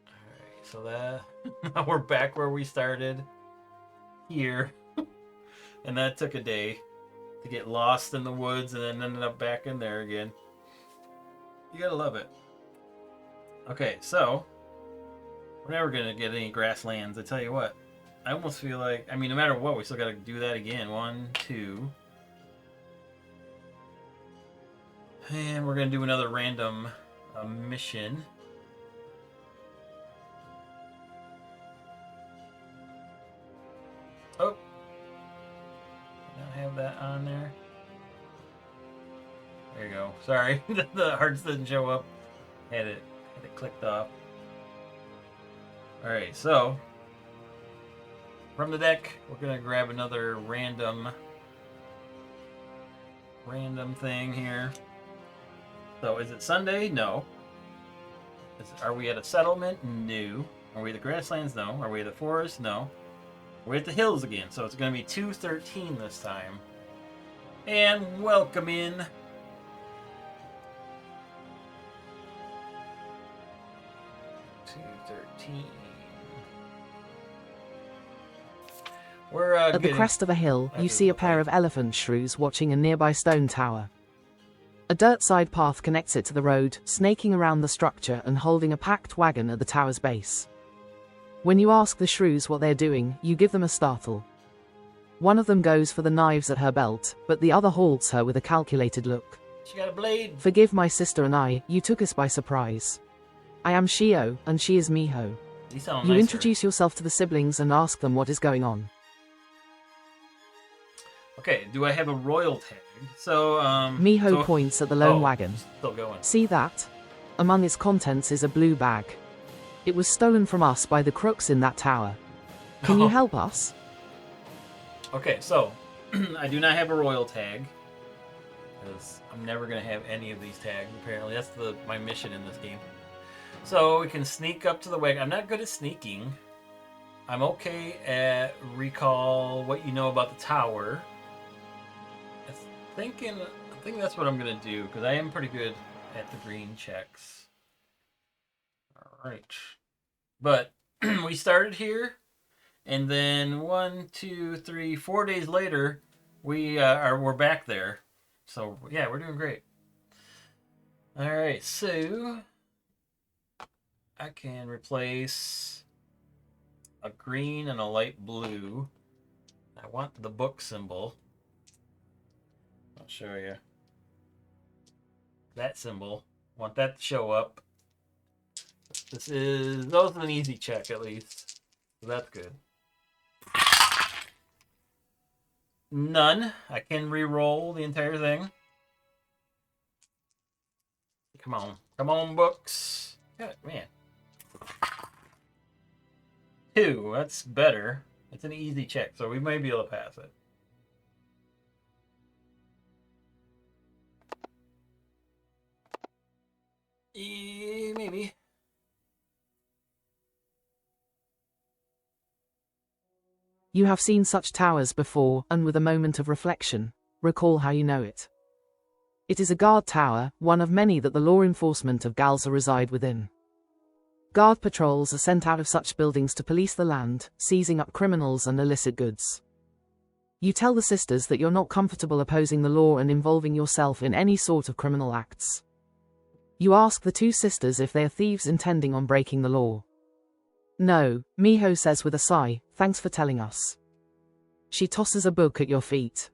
Alright, so that now we're back where we started. Here. And that took a day to get lost in the woods and then ended up back in there again. You gotta love it. Okay, so we're never gonna get any grasslands, I tell you what. I almost feel like, I mean, no matter what, we still gotta do that again. 1, 2. And we're gonna do another random mission. Oh, I don't have that on there. There you go. Sorry, the hearts didn't show up. Had it clicked off. All right, so from the deck, we're gonna grab another random thing here. So is it Sunday? No. Are we at a settlement? No. Are we at the grasslands? No. Are we at the forest? No. We're at the hills again, so it's going to be 213 this time. And welcome in. 213. We're At the crest of a hill, you see a pair of elephant shrews watching a nearby stone tower. A dirt side path connects it to the road, snaking around the structure and holding a packed wagon at the tower's base. When you ask the shrews what they're doing, you give them a startle. One of them goes for the knives at her belt, but the other halts her with a calculated look. She got a blade. Forgive my sister and I, you took us by surprise. I am Shio, and she is Miho. You introduce yourself to the siblings and ask them what is going on. Okay, do I have a royal tag? So, Miho points at the lone wagon. Still going. See that? Among its contents is a blue bag. It was stolen from us by the crooks in that tower. Can you help us? Okay, so I do not have a royal tag because I'm never gonna have any of these tags. Apparently, that's my mission in this game. So we can sneak up to the wagon. I'm not good at sneaking. I'm okay at recall what you know about the tower. I think that's what I'm gonna do because I am pretty good at the green checks. All right, but we started here, and then 1, 2, 3, 4 days later, we're back there. So yeah, we're doing great. All right, so I can replace a green and a light blue. I want the book symbol. I'll show you. That symbol. Want that to show up. That was an easy check at least. So that's good. None. I can re-roll the entire thing. Come on. Come on, books. God, man. 2. That's better. It's an easy check, so we may be able to pass it. Maybe. You have seen such towers before, and with a moment of reflection, recall how you know it. It is a guard tower, one of many that the law enforcement of Galzyr reside within. Guard patrols are sent out of such buildings to police the land, seizing up criminals and illicit goods. You tell the sisters that you're not comfortable opposing the law and involving yourself in any sort of criminal acts. You ask the 2 sisters if they are thieves intending on breaking the law. No, Miho says with a sigh, thanks for telling us. She tosses a book at your feet.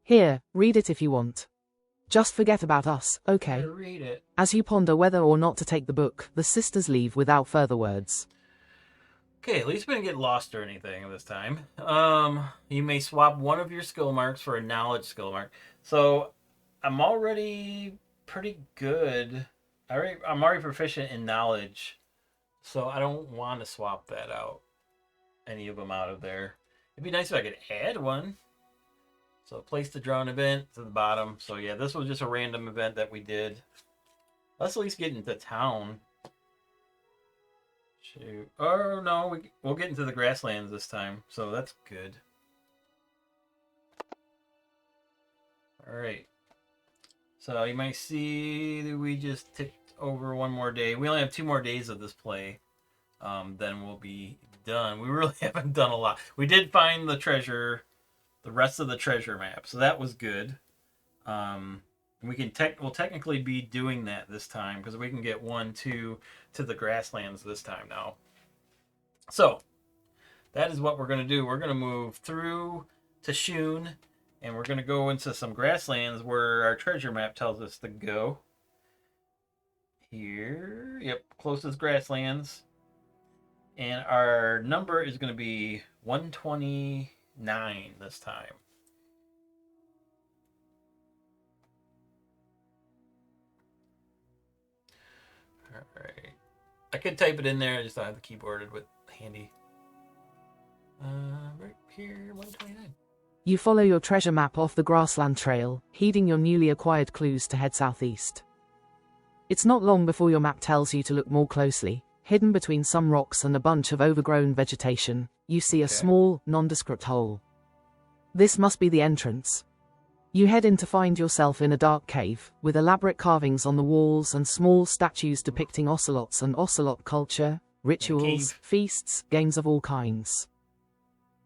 Here, read it if you want. Just forget about us, okay? Read it. As you ponder whether or not to take the book, the sisters leave without further words. Okay, at least we didn't get lost or anything this time. You may swap one of your skill marks for a knowledge skill mark. So I'm already pretty good. I'm already proficient in knowledge, so I don't want to swap that out. Any of them out of there. It'd be nice if I could add one. So place the drone event to the bottom. So yeah, this was just a random event that we did. Let's at least get into town. Shoot. Oh no, we'll get into the grasslands this time. So that's good. All right. So you might see that we just ticked over one more day. We only have 2 more days of this play. Then we'll be done. We really haven't done a lot. We did find the treasure, the rest of the treasure map, so that was good. We'll technically be doing that this time because we can get 1, 2 to the grasslands this time now. So that is what we're going to do. We're going to move through to Shun, and we're going to go into some grasslands where our treasure map tells us to go. Here, yep, closest grasslands. And our number is going to be 129 this time. All right. I could type it in there. I just don't have the keyboard with handy. Right here, 129. You follow your treasure map off the grassland trail, heeding your newly acquired clues to head southeast. It's not long before your map tells you to look more closely. Hidden between some rocks and a bunch of overgrown vegetation, you see a small, nondescript hole. This must be the entrance. You head in to find yourself in a dark cave, with elaborate carvings on the walls and small statues depicting ocelots and ocelot culture, rituals, feasts, games of all kinds.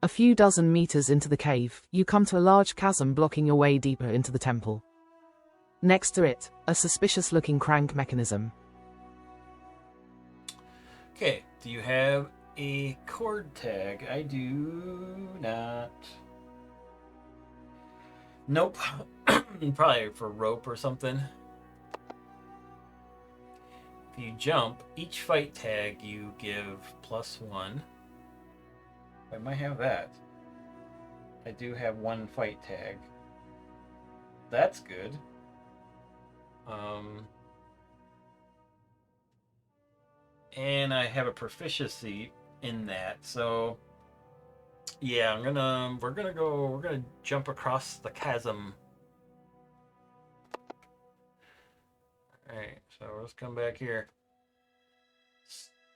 A few dozen meters into the cave, you come to a large chasm blocking your way deeper into the temple. Next to it, a suspicious-looking crank mechanism. Okay, do you have a cord tag? I do not. Nope. Probably for rope or something. If you jump, each fight tag you give +1. I might have that. I do have 1 fight tag. That's good. And I have a proficiency in that, so yeah, we're gonna jump across the chasm. Alright, so let's come back here.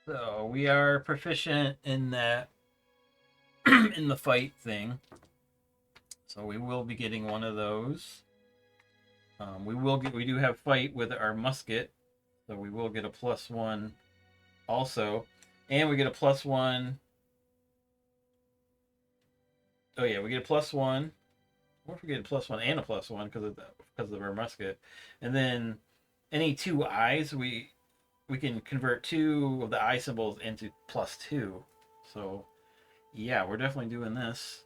So we are proficient in that in the fight thing. So we will be getting one of those. We do have fight with our musket, so we will get a +1 also, and we get a +1. Oh yeah, we get a +1. What if we get a +1 and a +1 because of our musket, and then any 2 eyes we can convert 2 of the eye symbols into +2. So yeah, we're definitely doing this,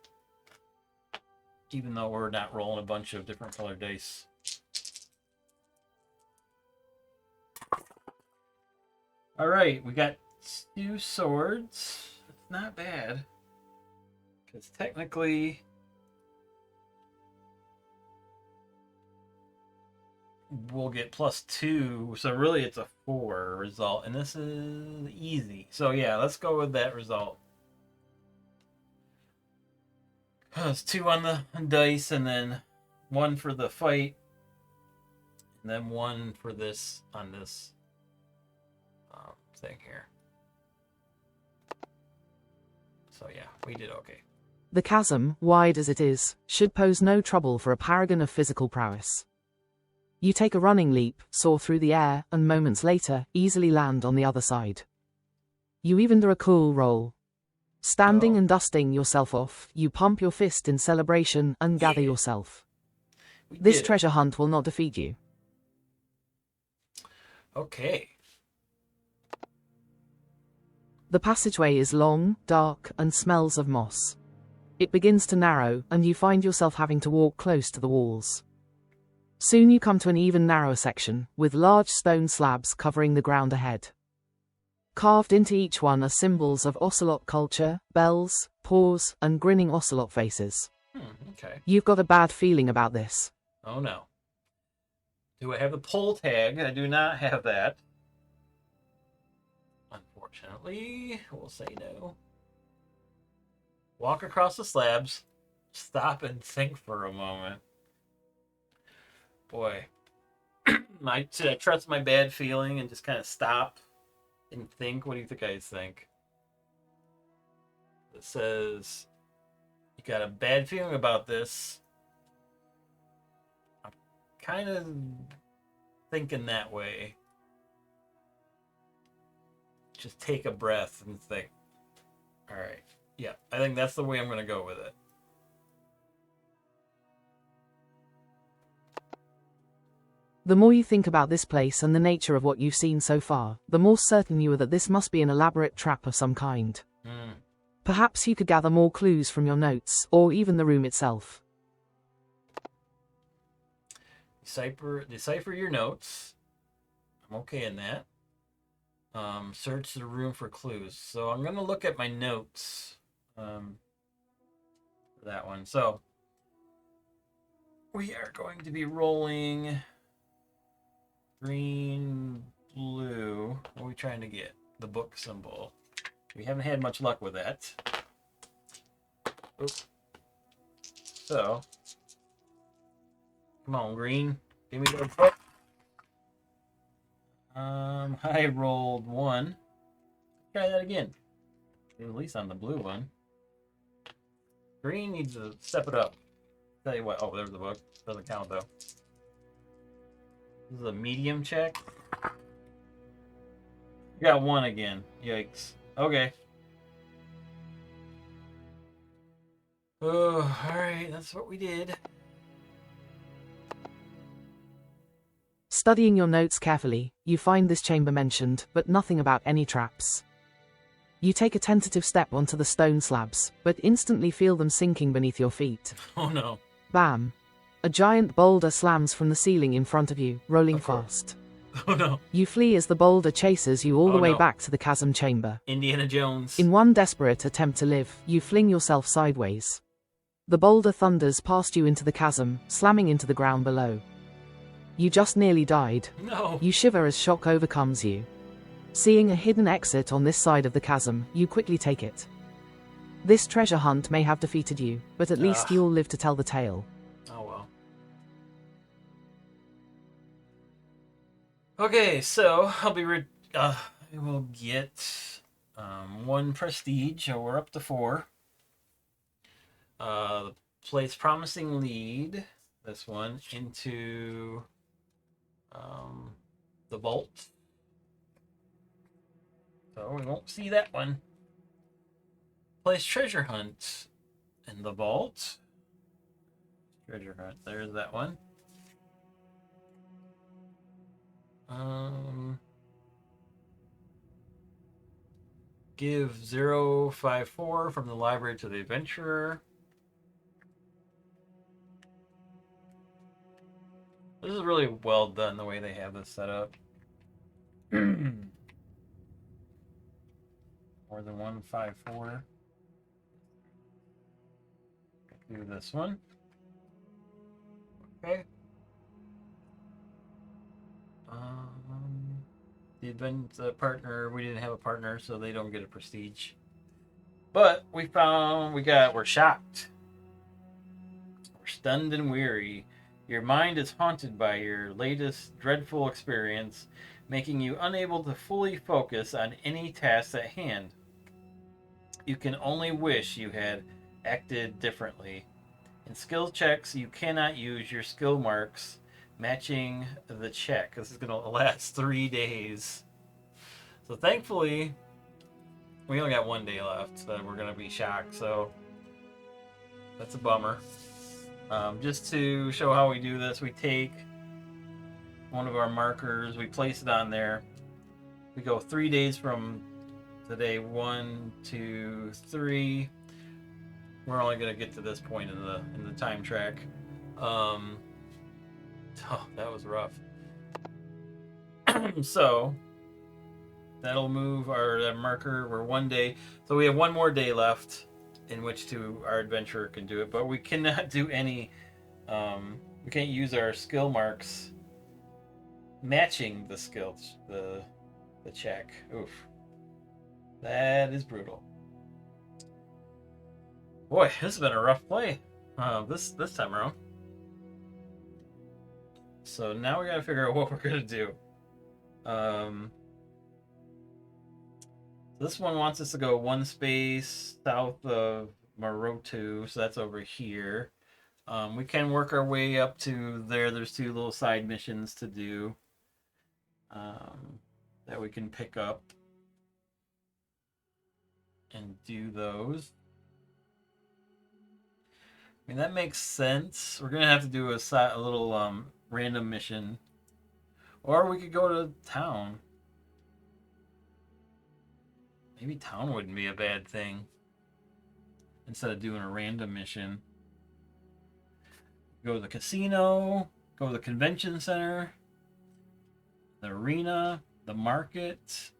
even though we're not rolling a bunch of different colored dice. All right, we got 2 swords. It's not bad, because technically we'll get +2, so really it's a 4 result, and this is easy. So yeah, let's go with that result. It's 2 on the dice, and then 1 for the fight, and then 1 for this on this thing here. So yeah, we did okay. The chasm, wide as it is, should pose no trouble for a paragon of physical prowess. You take a running leap, soar through the air, and moments later, easily land on the other side. You even do a cool roll. Standing and dusting yourself off, you pump your fist in celebration and gather yourself. This treasure hunt will not defeat you. Okay. The passageway is long, dark, and smells of moss. It begins to narrow, and you find yourself having to walk close to the walls. Soon you come to an even narrower section, with large stone slabs covering the ground ahead. Carved into each one are symbols of ocelot culture, bells, paws, and grinning ocelot faces. Okay. You've got a bad feeling about this. Oh no. Do I have the pull tag? I do not have that. Unfortunately, we'll say no. Walk across the slabs. Stop and think for a moment. Boy, should I trust my bad feeling and just kind of stop and think? What do you guys think? It says you got a bad feeling about this. I'm kind of thinking that way. Just take a breath and think. All right. Yeah, I think that's the way I'm going to go with it. The more you think about this place and the nature of what you've seen so far, the more certain you are that this must be an elaborate trap of some kind. Perhaps you could gather more clues from your notes, or even the room itself. Decipher your notes. I'm okay in that. Search the room for clues. So I'm going to look at my notes for that one. So we are going to be rolling green, blue. What are we trying to get? The book symbol. We haven't had much luck with that. Oops. So, come on, green. Give me the book. I rolled 1. Try that again. At least on the blue one. Green needs to step it up. Tell you what. Oh, there's the book. Doesn't count though. This is a medium check. You got 1 again. Yikes. Okay. Oh, alright, that's what we did. Studying your notes carefully, you find this chamber mentioned, but nothing about any traps. You take a tentative step onto the stone slabs, but instantly feel them sinking beneath your feet. Oh no. Bam! A giant boulder slams from the ceiling in front of you, rolling fast. Oh no. You flee as the boulder chases you all the way no. back to the chasm chamber. Indiana Jones. In one desperate attempt to live, you fling yourself sideways. The boulder thunders past you into the chasm, slamming into the ground below. You just nearly died. No. You shiver as shock overcomes you. Seeing a hidden exit on this side of the chasm, you quickly take it. This treasure hunt may have defeated you, but at least you'll live to tell the tale. Oh well. Okay, so I'll be I will get 1 prestige, so we're up to 4. Place promising lead, this one, into the vault. So we won't see that one. Place treasure hunt in the vault. Treasure hunt, there's that one. Give 054 from the library to the adventurer. This is really well done, the way they have this set up. More than 154. Do this one. Okay. The partner, we didn't have a partner, so they don't get a prestige. But we're shocked. We're stunned and weary. Your mind is haunted by your latest dreadful experience, making you unable to fully focus on any tasks at hand. You can only wish you had acted differently. In skill checks, you cannot use your skill marks matching the check. This is going to last 3 days. So thankfully, we only got 1 day left, so we're going to be shocked. So that's a bummer. Just to show how we do this, we take one of our markers, we place it on there. We go 3 days from today, 1, 2, 3. We're only going to get to this point in the time track. Oh, that was rough. So that'll move our marker. We're 1 day, so we have 1 more day left in which our adventurer can do it, but we cannot do any We can't use our skill marks matching the skills, the check. Oof. That is brutal. Boy, this has been a rough play. This time around. So now we gotta figure out what we're gonna do. This one wants us to go one space south of Marotu, so that's over here. We can work our way up to there. There's two little side missions to do that we can pick up and do those. I mean, that makes sense. We're gonna have to do a little random mission, or we could go to town. Maybe town wouldn't be a bad thing instead of doing a random mission. Go to the casino, go to the convention center, the arena, the market,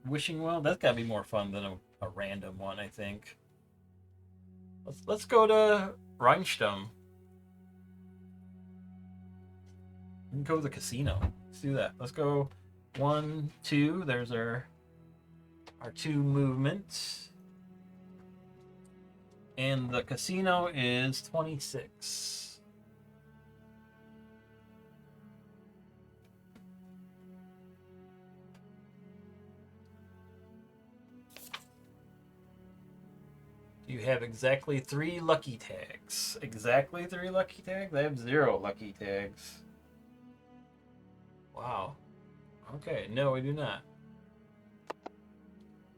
wishing well. That's got to be more fun than a random one, I think. Let's go to Rheinstamm. We can go to the casino. Let's do that. Let's go 1, 2. There's our two movements. And the casino is 26. You have exactly 3 lucky tags. Exactly 3 lucky tags? I have 0 lucky tags. Wow. Okay, no, we do not.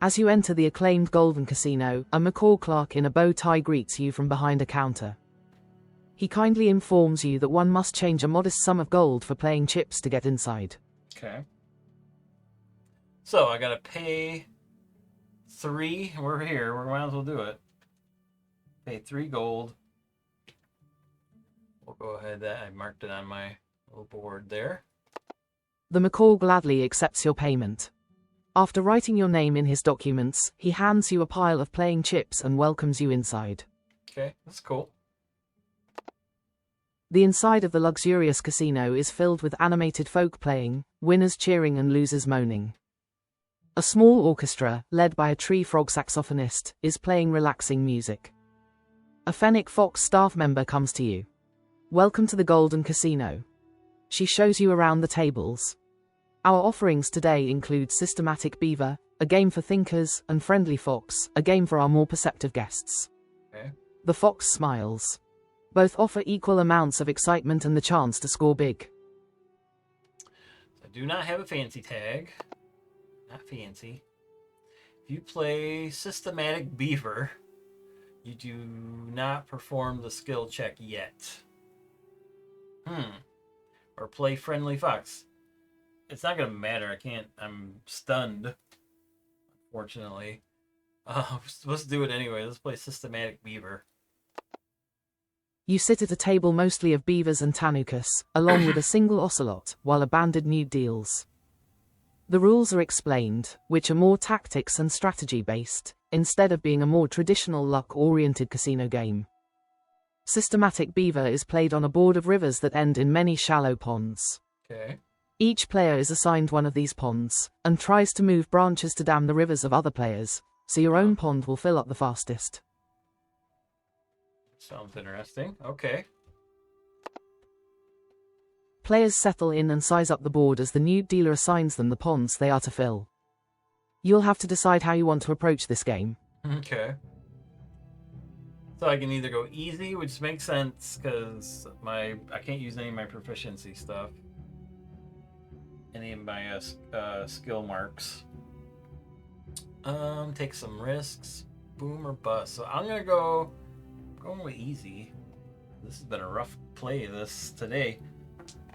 As you enter the acclaimed Golden Casino, a McCall clerk in a bow tie greets you from behind a counter. He kindly informs you that one must change a modest sum of gold for playing chips to get inside. Okay. So I gotta pay 3. We're here. We might as well do it. Pay 3 gold. We'll go ahead. I marked it on my little board there. The McCall gladly accepts your payment. After writing your name in his documents, he hands you a pile of playing chips and welcomes you inside. Okay, that's cool. The inside of the luxurious casino is filled with animated folk playing, winners cheering and losers moaning. A small orchestra, led by a tree frog saxophonist, is playing relaxing music. A Fennec Fox staff member comes to you. Welcome to the Golden Casino. She shows you around the tables. Our offerings today include Systematic Beaver, a game for thinkers, and Friendly Fox, a game for our more perceptive guests. Okay. The Fox smiles. Both offer equal amounts of excitement and the chance to score big. I do not have a fancy tag. Not fancy. If you play Systematic Beaver, you do not perform the skill check yet. Or play Friendly Fox. It's not gonna matter. I'm stunned, unfortunately. Let's do it anyway. Let's play Systematic Beaver. You sit at a table mostly of beavers and tanukas, along with a single ocelot, while a banded nude deals. The rules are explained, which are more tactics and strategy-based, instead of being a more traditional luck-oriented casino game. Systematic Beaver is played on a board of rivers that end in many shallow ponds. Okay. Each player is assigned one of these ponds, and tries to move branches to dam the rivers of other players, so your own pond will fill up the fastest. Sounds interesting. Okay. Players settle in and size up the board as the nude dealer assigns them the ponds they are to fill. You'll have to decide how you want to approach this game. Okay. So I can either go easy, which makes sense because I can't use any of my proficiency stuff. Any of my skill marks. Take some risks. Boom or bust. So I'm going with easy. This has been a rough play today.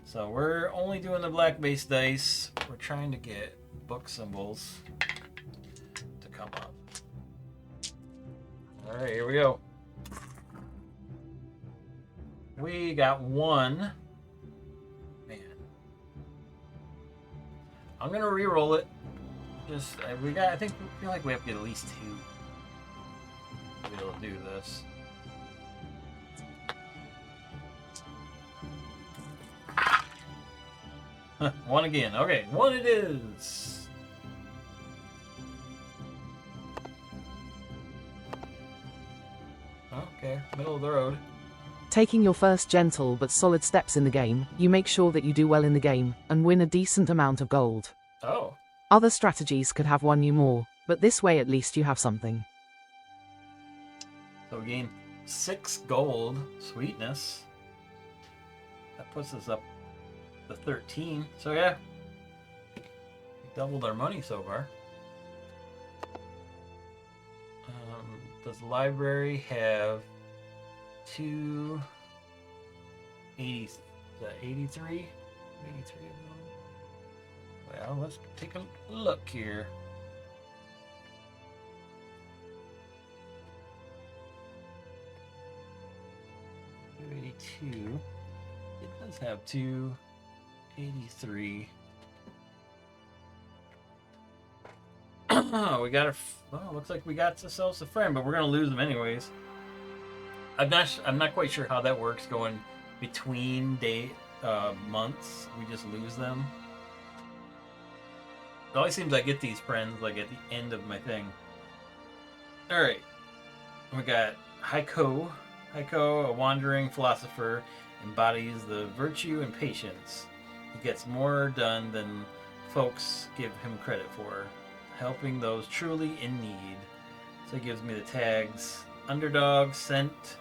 So we're only doing the black base dice. We're trying to get book symbols to come up. All right, here we go. We got 1. I'm gonna re-roll it. I feel like we have to get at least 2 to be able to do this. One again. Okay, one it is. Okay, middle of the road. Taking your first gentle but solid steps in the game, you make sure that you do well in the game and win a decent amount of gold. Oh. Other strategies could have won you more, but this way at least you have something. So we gained 6 gold. Sweetness. That puts us up to 13. So yeah. We doubled our money so far. Does the library have 280? Is that 83? 83 of them? Well, let's take a look here. 282. It does have 283. We got a. Oh, looks like we got ourselves a friend, but we're gonna lose them anyways. I'm not quite sure how that works going between months. We just lose them. It always seems I get these friends like at the end of my thing. All right, we got Heiko. Heiko, a wandering philosopher, embodies the virtue and patience. He gets more done than folks give him credit for, helping those truly in need. So he gives me the tags: underdog, scent,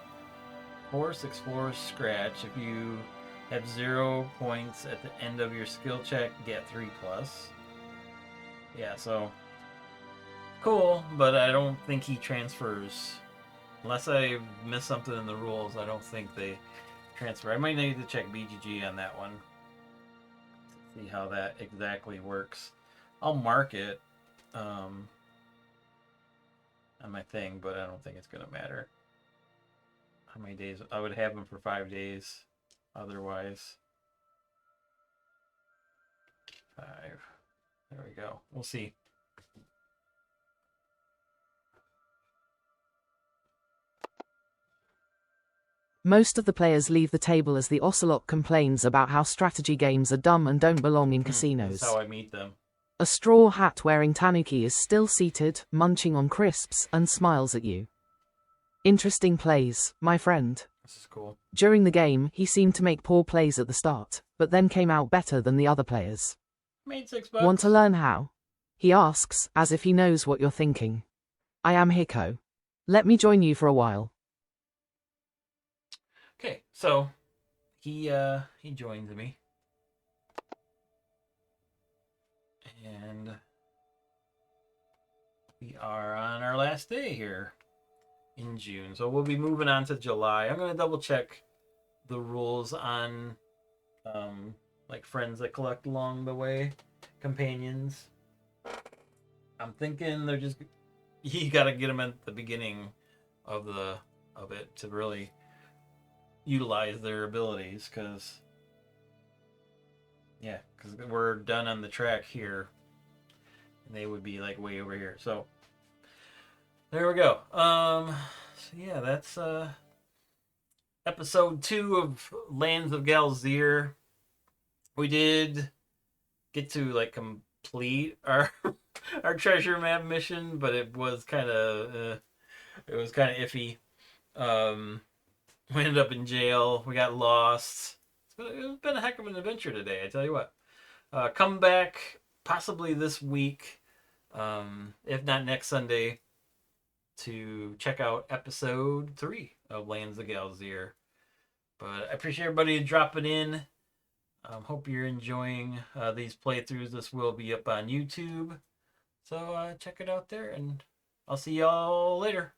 force, explore, scratch. If you have 0 points at the end of your skill check, get 3+. Yeah, so cool, but I don't think he transfers. Unless I miss something in the rules, I don't think they transfer. I might need to check BGG on that one. See how that exactly works. I'll mark it on my thing, but I don't think it's going to matter. How many days? I would have them for 5 days otherwise. 5. There we go. We'll see. Most of the players leave the table as the Ocelot complains about how strategy games are dumb and don't belong in casinos. That's how I meet them. A straw hat wearing Tanuki is still seated, munching on crisps, and smiles at you. Interesting plays, my friend. This is cool. During the game, he seemed to make poor plays at the start, but then came out better than the other players. Made $6. Want to learn how? He asks, as if he knows what you're thinking. I am Hiko. Let me join you for a while. Okay, so he joins me. And we are on our last day here in June. So we'll be moving on to July. I'm going to double check the rules on like friends that collect along the way, companions. I'm thinking they're just, you got to get them at the beginning of it to really utilize their abilities, because we're done on the track here and they would be like way over here. So there we go. So yeah, that's episode 2 of Lands of Galzyr. We did get to like complete our our treasure map mission, but it was kind of iffy. We ended up in jail. We got lost. It's been a heck of an adventure today, I tell you what. Come back possibly this week, if not next Sunday, to check out episode 3 of Lands of Galzyr. But I appreciate everybody dropping in. Hope you're enjoying these playthroughs. This will be up on YouTube. So check it out there, and I'll see y'all later.